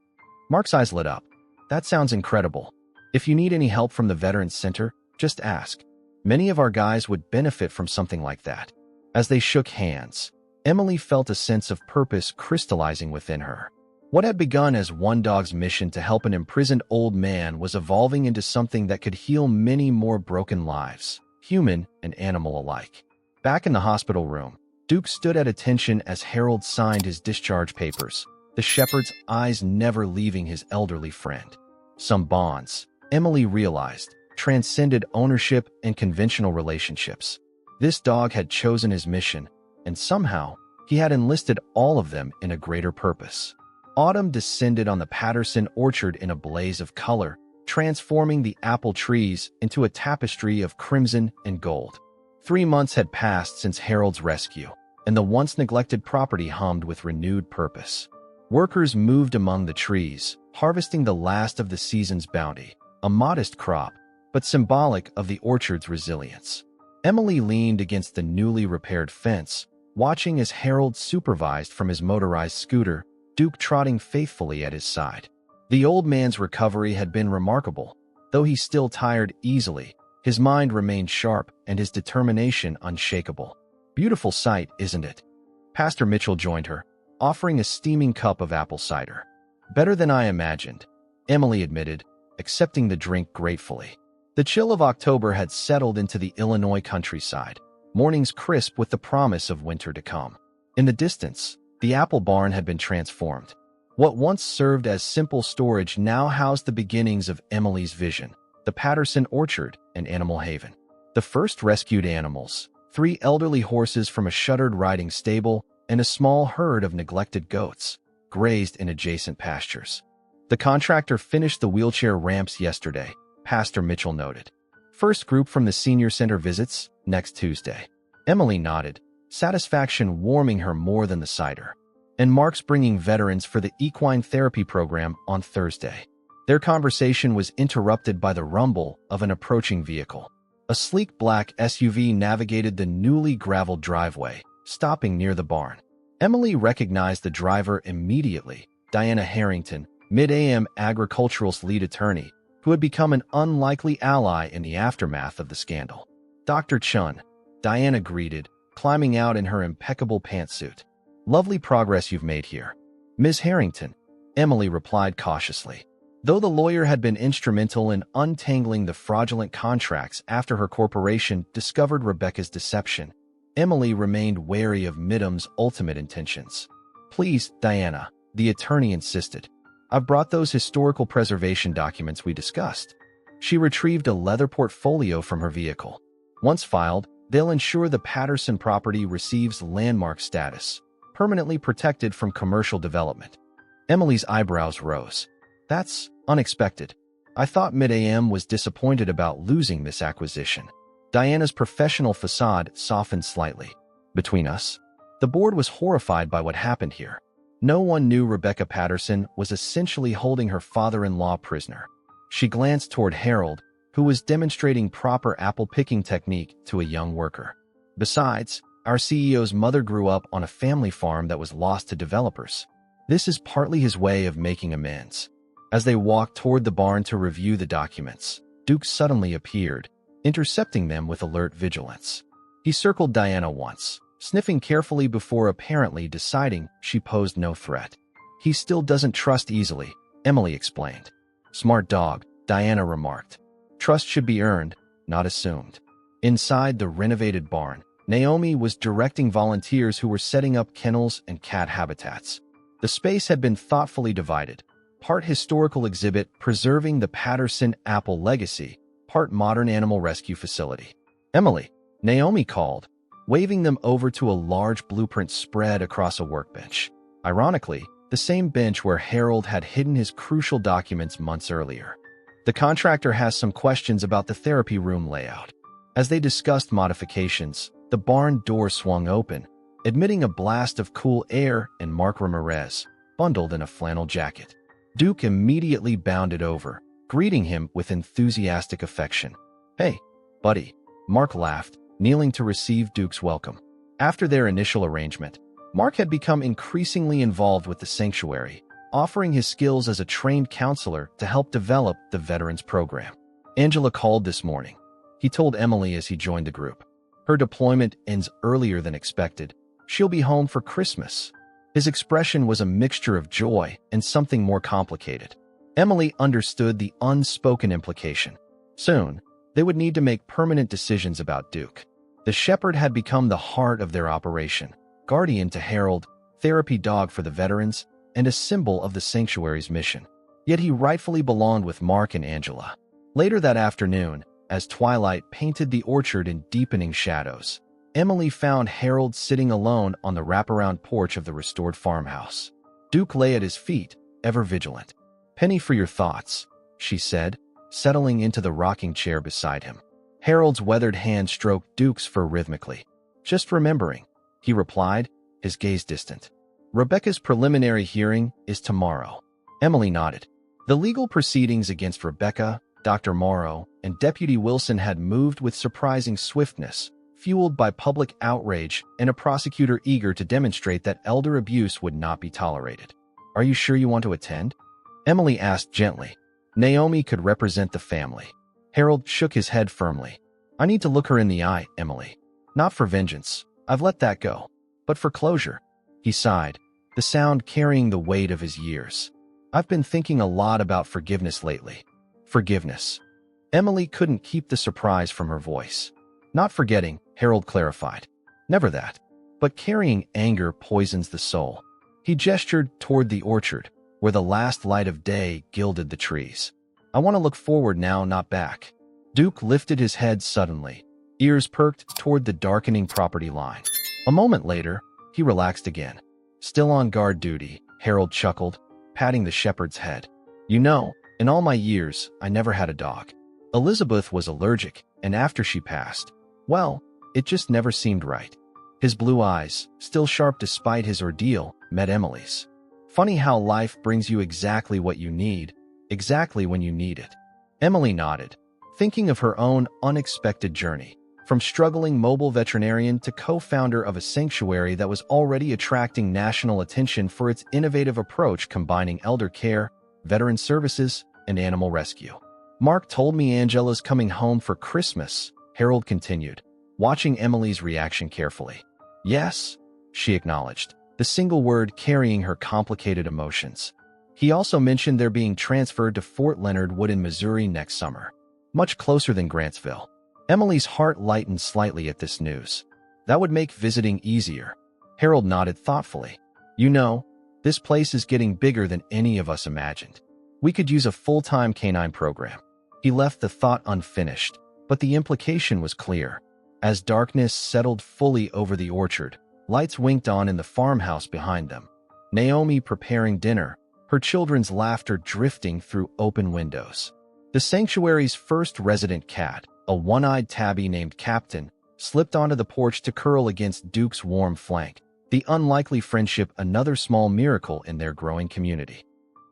Mark's eyes lit up. "That sounds incredible. If you need any help from the Veterans Center, just ask. Many of our guys would benefit from something like that." As they shook hands, Emily felt a sense of purpose crystallizing within her. What had begun as one dog's mission to help an imprisoned old man was evolving into something that could heal many more broken lives, human and animal alike. Back in the hospital room, Duke stood at attention as Harold signed his discharge papers, the shepherd's eyes never leaving his elderly friend. Some bonds, Emily realized, transcended ownership and conventional relationships. This dog had chosen his mission, and somehow, He had enlisted all of them in a greater purpose. Autumn descended on the Patterson orchard in a blaze of color, transforming the apple trees into a tapestry of crimson and gold. 3 months had passed since Harold's rescue, and the once-neglected property hummed with renewed purpose. Workers moved among the trees, harvesting the last of the season's bounty, a modest crop, but symbolic of the orchard's resilience. Emily leaned against the newly repaired fence, watching as Harold supervised from his motorized scooter, Duke trotting faithfully at his side. The old man's recovery had been remarkable. Though he still tired easily, his mind remained sharp and his determination unshakable. Beautiful sight, isn't it? Pastor Mitchell joined her, offering a steaming cup of apple cider. Better than I imagined, Emily admitted, accepting the drink gratefully. The chill of October had settled into the Illinois countryside, mornings crisp with the promise of winter to come. In the distance, the apple barn had been transformed. What once served as simple storage now housed the beginnings of Emily's vision, the Patterson orchard and animal haven. The first rescued animals, 3 elderly horses from a shuttered riding stable and a small herd of neglected goats, grazed in adjacent pastures. The contractor finished the wheelchair ramps yesterday, Pastor Mitchell noted. First group from the senior center visits next Tuesday. Emily nodded, satisfaction warming her more than the cider. And Mark's bringing veterans for the equine therapy program on Thursday. Their conversation was interrupted by the rumble of an approaching vehicle. A sleek black SUV navigated the newly graveled driveway, stopping near the barn. Emily recognized the driver immediately, Diana Harrington, Mid-AM Agricultural's lead attorney, who had become an unlikely ally in the aftermath of the scandal. Dr. Chun, Diana greeted, climbing out in her impeccable pantsuit. Lovely progress you've made here. Ms. Harrington, Emily replied cautiously. Though the lawyer had been instrumental in untangling the fraudulent contracts after her corporation discovered Rebecca's deception, Emily remained wary of Midham's ultimate intentions. Please, Diana, the attorney insisted. I've brought those historical preservation documents we discussed. She retrieved a leather portfolio from her vehicle. Once filed, they'll ensure the Patterson property receives landmark status, permanently protected from commercial development. Emily's eyebrows rose. That's unexpected. I thought Mid-AM was disappointed about losing this acquisition. Diana's professional facade softened slightly. Between us, the board was horrified by what happened here. No one knew Rebecca Patterson was essentially holding her father-in-law prisoner. She glanced toward Harold, who was demonstrating proper apple-picking technique to a young worker. Besides, our CEO's mother grew up on a family farm that was lost to developers. This is partly his way of making amends. As they walked toward the barn to review the documents, Duke suddenly appeared, intercepting them with alert vigilance. He circled Diana once, sniffing carefully before apparently deciding she posed no threat. He still doesn't trust easily, Emily explained. Smart dog, Diana remarked. Trust should be earned, not assumed. Inside the renovated barn, Naomi was directing volunteers who were setting up kennels and cat habitats. The space had been thoughtfully divided, part historical exhibit preserving the Patterson apple legacy, part modern animal rescue facility. Emily, Naomi called, waving them over to a large blueprint spread across a workbench. Ironically, the same bench where Harold had hidden his crucial documents months earlier. The contractor has some questions about the therapy room layout. As they discussed modifications, the barn door swung open, admitting a blast of cool air and Mark Ramirez, bundled in a flannel jacket. Duke immediately bounded over, greeting him with enthusiastic affection. Hey, buddy, Mark laughed, kneeling to receive Duke's welcome. After their initial arrangement, Mark had become increasingly involved with the sanctuary, offering his skills as a trained counselor to help develop the veterans program. Angela called this morning, he told Emily as he joined the group. Her deployment ends earlier than expected. She'll be home for Christmas. His expression was a mixture of joy and something more complicated. Emily understood the unspoken implication. Soon, they would need to make permanent decisions about Duke. The shepherd had become the heart of their operation, guardian to Harold, therapy dog for the veterans, and a symbol of the sanctuary's mission. Yet he rightfully belonged with Mark and Angela. Later that afternoon, as twilight painted the orchard in deepening shadows, Emily found Harold sitting alone on the wraparound porch of the restored farmhouse. Duke lay at his feet, ever vigilant. "Penny for your thoughts," she said, settling into the rocking chair beside him. Harold's weathered hand stroked Duke's fur rhythmically. "Just remembering," he replied, his gaze distant. "Rebecca's preliminary hearing is tomorrow." Emily nodded. The legal proceedings against Rebecca, Dr. Morrow, and Deputy Wilson had moved with surprising swiftness, fueled by public outrage and a prosecutor eager to demonstrate that elder abuse would not be tolerated. "Are you sure you want to attend?" Emily asked gently. Naomi could represent the family. Harold shook his head firmly. "I need to look her in the eye, Emily. Not for vengeance. I've let that go. But for closure." He sighed, the sound carrying the weight of his years. "I've been thinking a lot about forgiveness lately." Forgiveness. Emily couldn't keep the surprise from her voice. "Not forgetting," Harold clarified. "Never that. But carrying anger poisons the soul." He gestured toward the orchard, where the last light of day gilded the trees. "I want to look forward now, not back." Duke lifted his head suddenly, ears perked toward the darkening property line. A moment later, he relaxed again. "Still on guard duty," Harold chuckled, patting the shepherd's head. "You know, in all my years, I never had a dog. Elizabeth was allergic, and after she passed, well, it just never seemed right." His blue eyes, still sharp despite his ordeal, met Emily's. "Funny how life brings you exactly what you need, exactly when you need it." Emily nodded, thinking of her own unexpected journey, from struggling mobile veterinarian to co-founder of a sanctuary that was already attracting national attention for its innovative approach combining elder care, veteran services, and animal rescue. "Mark told me Angela's coming home for Christmas," Harold continued, watching Emily's reaction carefully. "Yes," she acknowledged, the single word carrying her complicated emotions. He also mentioned they're being transferred to Fort Leonard Wood in Missouri next summer, much closer than Grantsville. Emily's heart lightened slightly at this news. That would make visiting easier. Harold nodded thoughtfully. "You know, this place is getting bigger than any of us imagined. We could use a full-time canine program." He left the thought unfinished, but the implication was clear. As darkness settled fully over the orchard, lights winked on in the farmhouse behind them. Naomi preparing dinner, her children's laughter drifting through open windows. The sanctuary's first resident cat, a one-eyed tabby named Captain, slipped onto the porch to curl against Duke's warm flank, the unlikely friendship another small miracle in their growing community.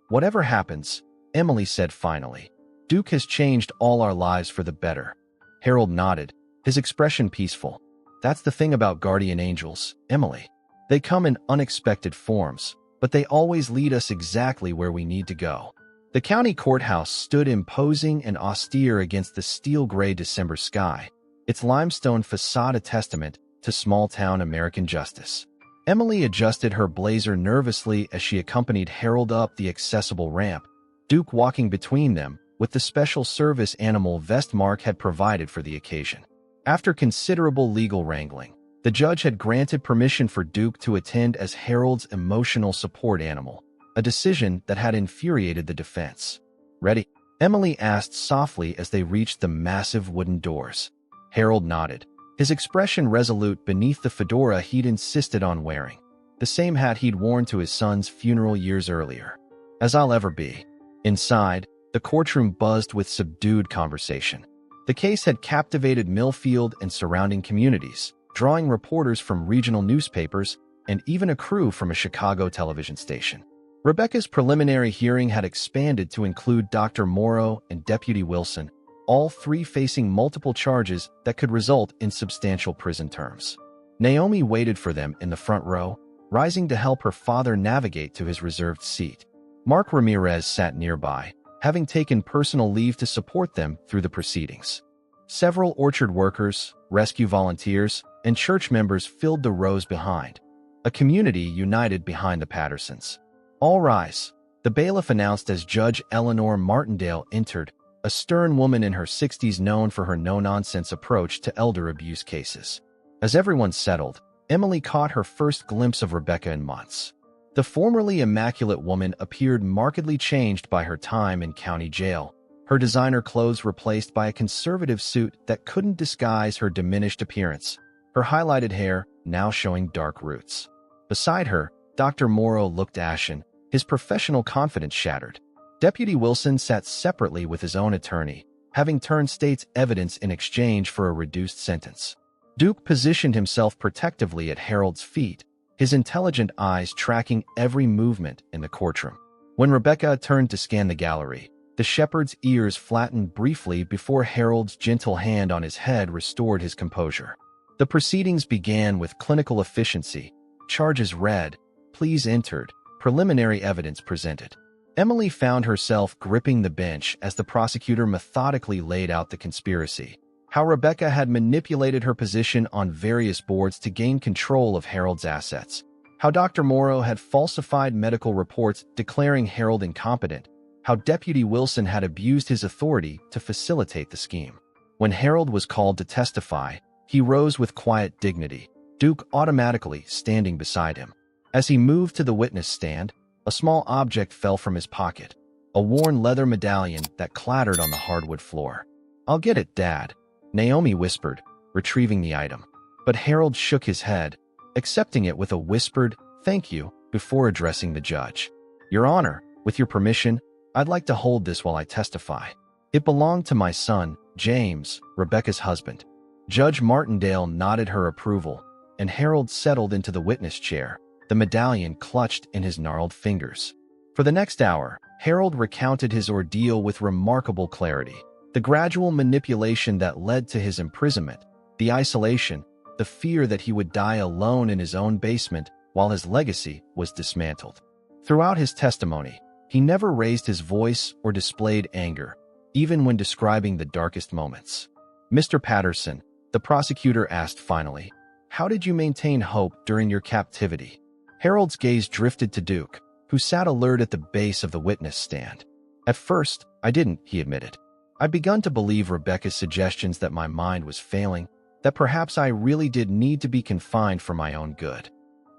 "Whatever happens," Emily said finally, "Duke has changed all our lives for the better." Harold nodded, his expression peaceful. "That's the thing about guardian angels, Emily. They come in unexpected forms, but they always lead us exactly where we need to go." The county courthouse stood imposing and austere against the steel-gray December sky, its limestone facade a testament to small-town American justice. Emily adjusted her blazer nervously as she accompanied Harold up the accessible ramp, Duke walking between them with the special service animal vest Mark had provided for the occasion. After considerable legal wrangling, the judge had granted permission for Duke to attend as Harold's emotional support animal, a decision that had infuriated the defense. "Ready?" Emily asked softly as they reached the massive wooden doors. Harold nodded, his expression resolute beneath the fedora he'd insisted on wearing, the same hat he'd worn to his son's funeral years earlier. "As I'll ever be." Inside, the courtroom buzzed with subdued conversation. The case had captivated Millfield and surrounding communities, drawing reporters from regional newspapers and even a crew from a Chicago television station. Rebecca's preliminary hearing had expanded to include Dr. Morrow and Deputy Wilson, all three facing multiple charges that could result in substantial prison terms. Naomi waited for them in the front row, rising to help her father navigate to his reserved seat. Mark Ramirez sat nearby, having taken personal leave to support them through the proceedings. Several orchard workers, rescue volunteers, and church members filled the rows behind, a community united behind the Pattersons. "All rise," the bailiff announced as Judge Eleanor Martindale entered, a stern woman in her 60s known for her no-nonsense approach to elder abuse cases. As everyone settled, Emily caught her first glimpse of Rebecca in months. The formerly immaculate woman appeared markedly changed by her time in county jail, her designer clothes replaced by a conservative suit that couldn't disguise her diminished appearance. her highlighted hair now showing dark roots. Beside her, Dr. Morrow looked ashen, his professional confidence shattered. Deputy Wilson sat separately with his own attorney, having turned state's evidence in exchange for a reduced sentence. Duke positioned himself protectively at Harold's feet, his intelligent eyes tracking every movement in the courtroom. When Rebecca turned to scan the gallery, the shepherd's ears flattened briefly before Harold's gentle hand on his head restored his composure. The proceedings began with clinical efficiency, charges read, pleas entered, preliminary evidence presented. Emily found herself gripping the bench as the prosecutor methodically laid out the conspiracy, how Rebecca had manipulated her position on various boards to gain control of Harold's assets, how Dr. Morrow had falsified medical reports declaring Harold incompetent, how Deputy Wilson had abused his authority to facilitate the scheme. When Harold was called to testify, he rose with quiet dignity, Duke automatically standing beside him. As he moved to the witness stand, a small object fell from his pocket, a worn leather medallion that clattered on the hardwood floor. "I'll get it, Dad," Naomi whispered, retrieving the item. But Harold shook his head, accepting it with a whispered, "Thank you," before addressing the judge. "Your Honor, with your permission, I'd like to hold this while I testify. It belonged to my son, James, Rebecca's husband." Judge Martindale nodded her approval, and Harold settled into the witness chair, the medallion clutched in his gnarled fingers. For the next hour, Harold recounted his ordeal with remarkable clarity. The gradual manipulation that led to his imprisonment, the isolation, the fear that he would die alone in his own basement while his legacy was dismantled. Throughout his testimony, he never raised his voice or displayed anger, even when describing the darkest moments. "Mr. Patterson," the prosecutor asked finally, "how did you maintain hope during your captivity?" Harold's gaze drifted to Duke, who sat alert at the base of the witness stand. "At first, I didn't," he admitted. "I'd begun to believe Rebecca's suggestions that my mind was failing, that perhaps I really did need to be confined for my own good."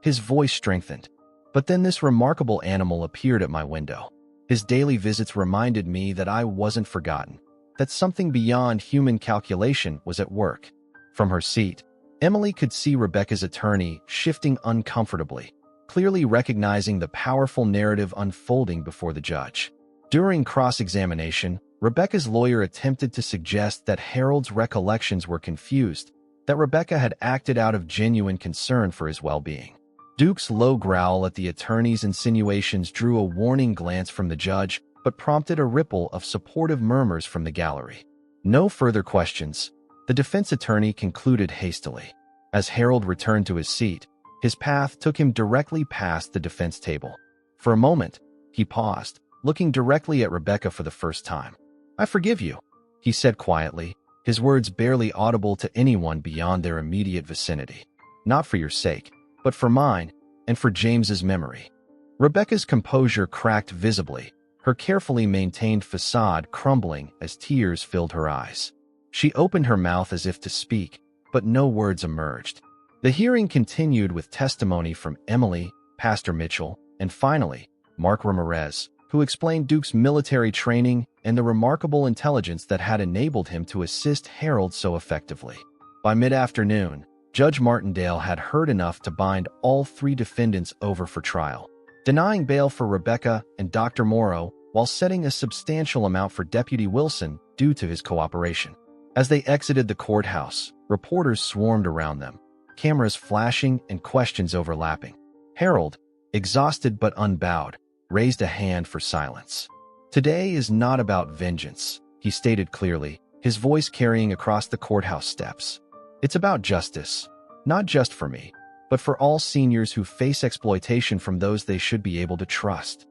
His voice strengthened. "But then this remarkable animal appeared at my window. His daily visits reminded me that I wasn't forgotten, that something beyond human calculation was at work." From her seat, Emily could see Rebecca's attorney shifting uncomfortably, clearly recognizing the powerful narrative unfolding before the judge. During cross-examination, Rebecca's lawyer attempted to suggest that Harold's recollections were confused, that Rebecca had acted out of genuine concern for his well-being. Duke's low growl at the attorney's insinuations drew a warning glance from the judge, but prompted a ripple of supportive murmurs from the gallery. No further questions, the defense attorney concluded hastily. As Harold returned to his seat, his path took him directly past the defense table. For a moment, he paused, looking directly at Rebecca for the first time. "I forgive you," he said quietly, his words barely audible to anyone beyond their immediate vicinity. "Not for your sake, but for mine, and for James's memory." Rebecca's composure cracked visibly, her carefully maintained facade crumbling as tears filled her eyes. She opened her mouth as if to speak, but no words emerged. The hearing continued with testimony from Emily, Pastor Mitchell, and finally, Mark Ramirez, who explained Duke's military training and the remarkable intelligence that had enabled him to assist Harold so effectively. By mid-afternoon, Judge Martindale had heard enough to bind all three defendants over for trial, denying bail for Rebecca and Dr. Morrow while setting a substantial amount for Deputy Wilson due to his cooperation. As they exited the courthouse, reporters swarmed around them, cameras flashing and questions overlapping. Harold, exhausted but unbowed, raised a hand for silence. "Today is not about vengeance," he stated clearly, his voice carrying across the courthouse steps. "It's about justice, not just for me, but for all seniors who face exploitation from those they should be able to trust."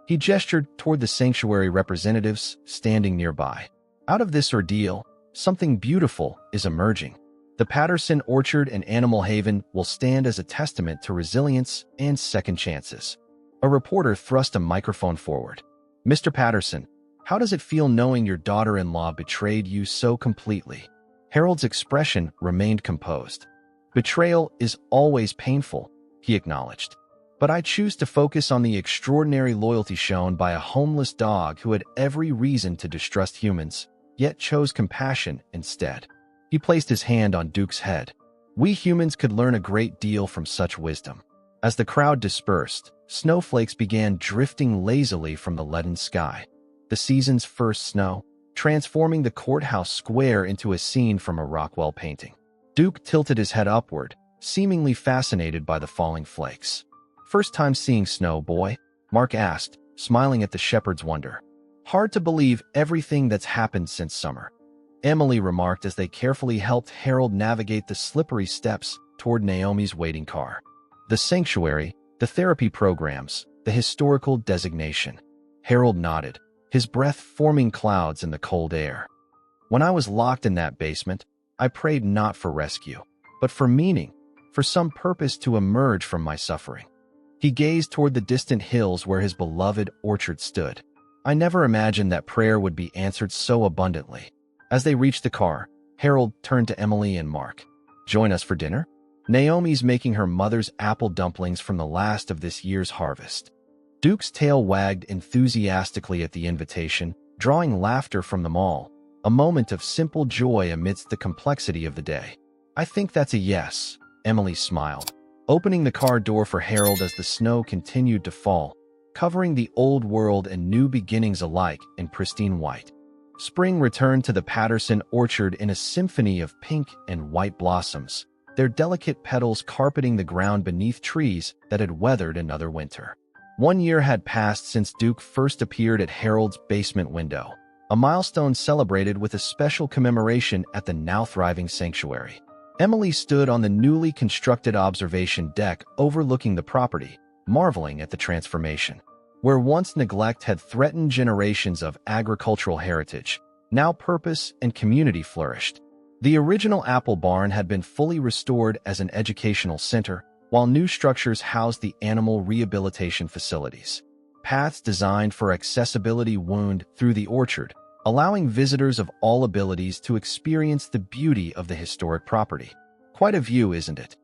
He gestured toward the sanctuary representatives standing nearby. "Out of this ordeal, something beautiful is emerging. The Patterson Orchard and Animal Haven will stand as a testament to resilience and second chances." A reporter thrust a microphone forward. "Mr. Patterson, how does it feel knowing your daughter-in-law betrayed you so completely?" Harold's expression remained composed. "Betrayal is always painful," he acknowledged. "But I choose to focus on the extraordinary loyalty shown by a homeless dog who had every reason to distrust humans, yet chose compassion instead." He placed his hand on Duke's head. We humans could learn a great deal from such wisdom. As the crowd dispersed, snowflakes began drifting lazily from the leaden sky. The season's first snow, transforming the courthouse square into a scene from a Rockwell painting. Duke tilted his head upward, seemingly fascinated by the falling flakes. "First time seeing snow, boy?" Mark asked, smiling at the shepherd's wonder. "Hard to believe everything that's happened since summer," Emily remarked as they carefully helped Harold navigate the slippery steps toward Naomi's waiting car. The sanctuary, the therapy programs, the historical designation. Harold nodded, his breath forming clouds in the cold air. "When I was locked in that basement, I prayed not for rescue, but for meaning, for some purpose to emerge from my suffering." He gazed toward the distant hills where his beloved orchard stood. "I never imagined that prayer would be answered so abundantly." As they reached the car, Harold turned to Emily and Mark. "Join us for dinner? Naomi's making her mother's apple dumplings from the last of this year's harvest." Duke's tail wagged enthusiastically at the invitation, drawing laughter from them all, a moment of simple joy amidst the complexity of the day. "I think that's a yes," Emily smiled, opening the car door for Harold as the snow continued to fall, covering the old world and new beginnings alike in pristine white. Spring returned to the Patterson orchard in a symphony of pink and white blossoms, their delicate petals carpeting the ground beneath trees that had weathered another winter. 1 year had passed since Duke first appeared at Harold's basement window, a milestone celebrated with a special commemoration at the now-thriving sanctuary. Emily stood on the newly constructed observation deck overlooking the property, marveling at the transformation. Where once neglect had threatened generations of agricultural heritage, now purpose and community flourished. The original apple barn had been fully restored as an educational center, while new structures housed the animal rehabilitation facilities. Paths designed for accessibility wound through the orchard, allowing visitors of all abilities to experience the beauty of the historic property. "Quite a view, isn't it?"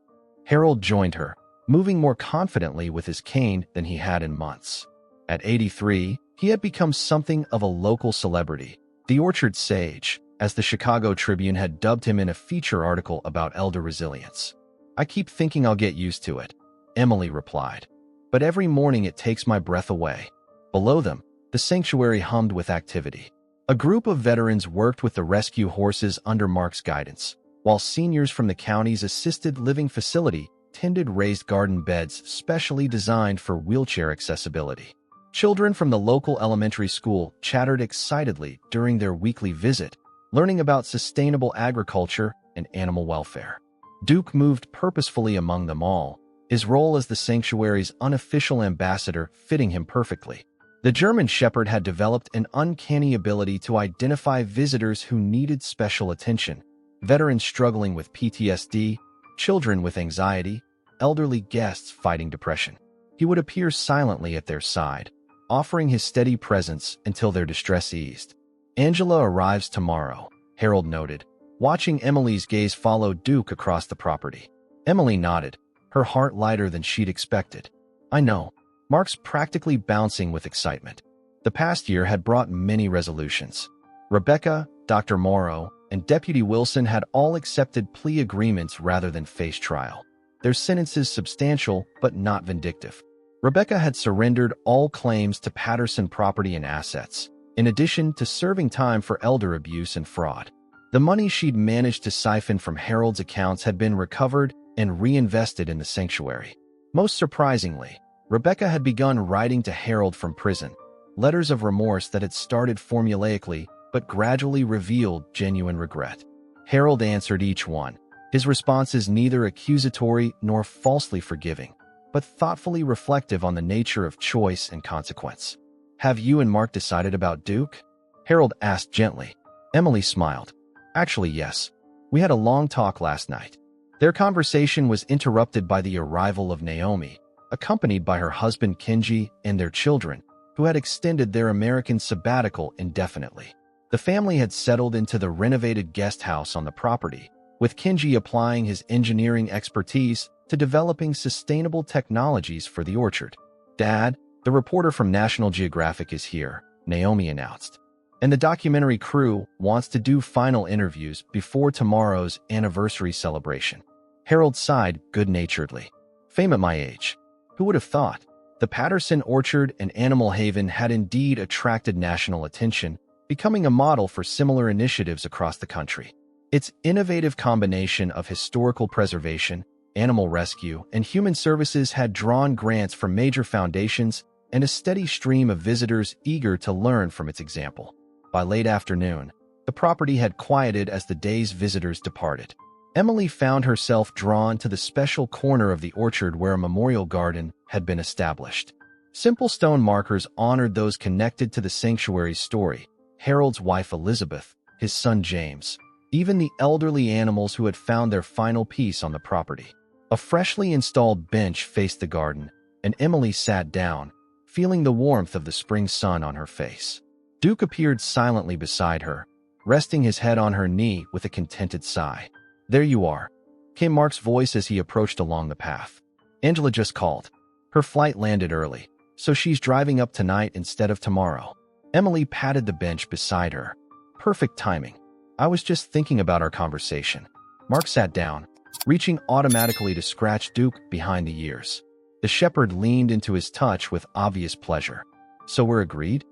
Harold joined her, moving more confidently with his cane than he had in months. At 83, he had become something of a local celebrity, the Orchard Sage, as the Chicago Tribune had dubbed him in a feature article about elder resilience. "I keep thinking I'll get used to it," Emily replied. "But every morning it takes my breath away." Below them, the sanctuary hummed with activity. A group of veterans worked with the rescue horses under Mark's guidance, while seniors from the county's assisted living facility tended raised garden beds specially designed for wheelchair accessibility. Children from the local elementary school chattered excitedly during their weekly visit, learning about sustainable agriculture and animal welfare. Duke moved purposefully among them all, his role as the sanctuary's unofficial ambassador fitting him perfectly. The German Shepherd had developed an uncanny ability to identify visitors who needed special attention, veterans struggling with PTSD, children with anxiety, elderly guests fighting depression. He would appear silently at their side, offering his steady presence until their distress eased. "Angela arrives tomorrow," Harold noted, watching Emily's gaze follow Duke across the property. Emily nodded, her heart lighter than she'd expected. "I know." Mark's practically bouncing with excitement. The past year had brought many resolutions. Rebecca, Dr. Morrow, and Deputy Wilson had all accepted plea agreements rather than face trial. Their sentences substantial but not vindictive. Rebecca had surrendered all claims to Patterson property and assets, in addition to serving time for elder abuse and fraud. The money she'd managed to siphon from Harold's accounts had been recovered and reinvested in the sanctuary. Most surprisingly, Rebecca had begun writing to Harold from prison, letters of remorse that had started formulaically but gradually revealed genuine regret. Harold answered each one, his responses neither accusatory nor falsely forgiving, but thoughtfully reflective on the nature of choice and consequence. "Have you and Mark decided about Duke?" Harold asked gently. Emily smiled. "Actually, yes. We had a long talk last night." Their conversation was interrupted by the arrival of Naomi, accompanied by her husband Kenji and their children, who had extended their American sabbatical indefinitely. The family had settled into the renovated guest house on the property, with Kenji applying his engineering expertise to developing sustainable technologies for the orchard. "Dad, the reporter from National Geographic is here," Naomi announced. "And the documentary crew wants to do final interviews before tomorrow's anniversary celebration." Harold sighed good-naturedly. Fame at my age. Who would have thought? The Patterson Orchard and Animal Haven had indeed attracted national attention, becoming a model for similar initiatives across the country. Its innovative combination of historical preservation, animal rescue, and human services had drawn grants from major foundations and a steady stream of visitors eager to learn from its example. By late afternoon, the property had quieted as the day's visitors departed. Emily found herself drawn to the special corner of the orchard where a memorial garden had been established. Simple stone markers honored those connected to the sanctuary's story: Harold's wife Elizabeth, his son James, even the elderly animals who had found their final peace on the property. A freshly installed bench faced the garden, and Emily sat down, feeling the warmth of the spring sun on her face. Duke appeared silently beside her, resting his head on her knee with a contented sigh. "There you are," came Mark's voice as he approached along the path. "Angela just called. Her flight landed early, so she's driving up tonight instead of tomorrow." Emily patted the bench beside her. "Perfect timing. I was just thinking about our conversation." Mark sat down, reaching automatically to scratch Duke behind the ears. The shepherd leaned into his touch with obvious pleasure. "So we're agreed?"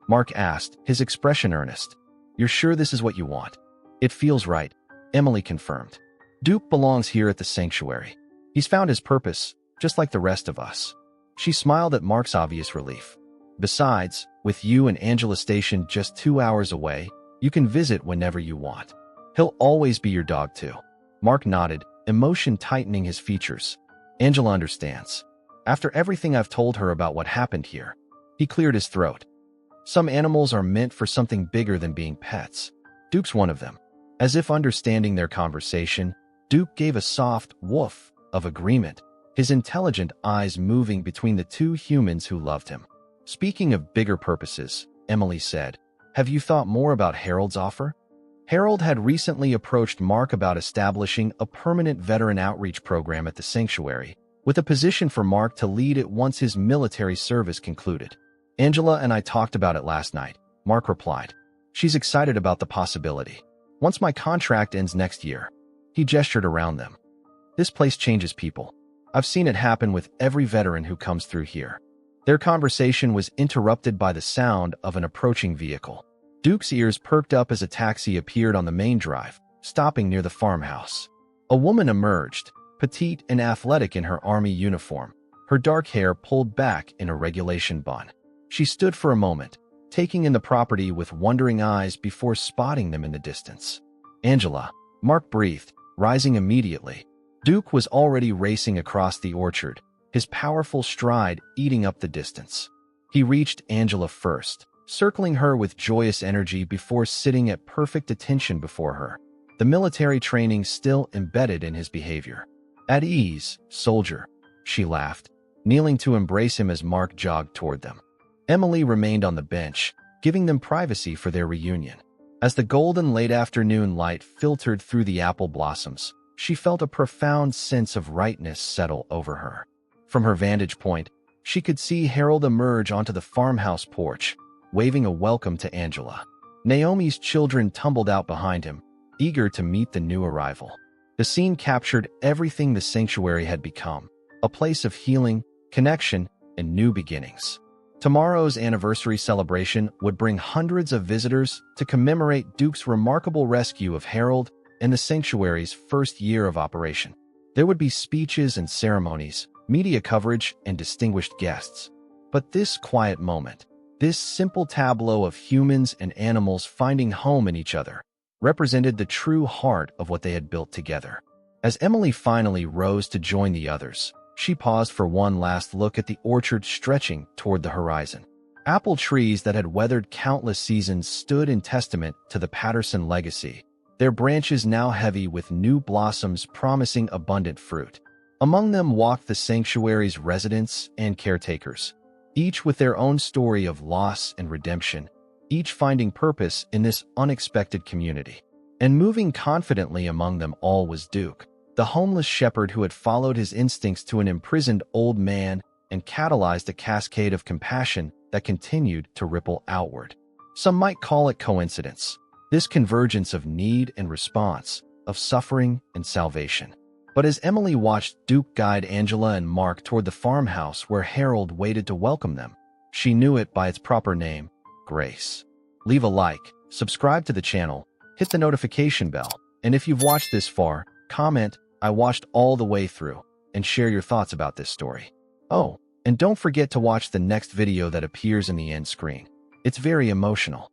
Mark asked, his expression earnest. "You're sure this is what you want?" "It feels right," Emily confirmed. "Duke belongs here at the sanctuary. He's found his purpose, just like the rest of us." She smiled at Mark's obvious relief. "Besides, with you and Angela stationed just 2 hours away, you can visit whenever you want. He'll always be your dog too." Mark nodded, emotion tightening his features. "Angela understands. After everything I've told her about what happened here." He cleared his throat. "Some animals are meant for something bigger than being pets. Duke's one of them." As if understanding their conversation, Duke gave a soft woof of agreement, his intelligent eyes moving between the two humans who loved him. "Speaking of bigger purposes," Emily said, "have you thought more about Harold's offer?" Harold had recently approached Mark about establishing a permanent veteran outreach program at the sanctuary, with a position for Mark to lead it once his military service concluded. "Angela and I talked about it last night," Mark replied. "She's excited about the possibility. Once my contract ends next year." He gestured around them. "This place changes people. I've seen it happen with every veteran who comes through here." Their conversation was interrupted by the sound of an approaching vehicle. Duke's ears perked up as a taxi appeared on the main drive, stopping near the farmhouse. A woman emerged, petite and athletic in her army uniform, her dark hair pulled back in a regulation bun. She stood for a moment, taking in the property with wondering eyes before spotting them in the distance. "Angela," Mark breathed, rising immediately. Duke was already racing across the orchard, his powerful stride eating up the distance. He reached Angela first, circling her with joyous energy before sitting at perfect attention before her, the military training still embedded in his behavior. "At ease, soldier," she laughed, kneeling to embrace him as Mark jogged toward them. Emily remained on the bench, giving them privacy for their reunion. As the golden late-afternoon light filtered through the apple blossoms, she felt a profound sense of rightness settle over her. From her vantage point, she could see Harold emerge onto the farmhouse porch, waving a welcome to Angela. Naomi's children tumbled out behind him, eager to meet the new arrival. The scene captured everything the sanctuary had become, a place of healing, connection, and new beginnings. Tomorrow's anniversary celebration would bring hundreds of visitors to commemorate Duke's remarkable rescue of Harold and the sanctuary's first year of operation. There would be speeches and ceremonies, media coverage, and distinguished guests. But this quiet moment, this simple tableau of humans and animals finding home in each other, represented the true heart of what they had built together. As Emily finally rose to join the others, she paused for one last look at the orchard stretching toward the horizon. Apple trees that had weathered countless seasons stood in testament to the Patterson legacy, their branches now heavy with new blossoms promising abundant fruit. Among them walked the sanctuary's residents and caretakers, each with their own story of loss and redemption, each finding purpose in this unexpected community. And moving confidently among them all was Duke, the homeless shepherd who had followed his instincts to an imprisoned old man and catalyzed a cascade of compassion that continued to ripple outward. Some might call it coincidence, this convergence of need and response, of suffering and salvation. But as Emily watched Duke guide Angela and Mark toward the farmhouse where Harold waited to welcome them, she knew it by its proper name, Grace. Leave a like, subscribe to the channel, hit the notification bell, and if you've watched this far, comment, "I watched all the way through," and share your thoughts about this story. Oh, and don't forget to watch the next video that appears in the end screen. It's very emotional.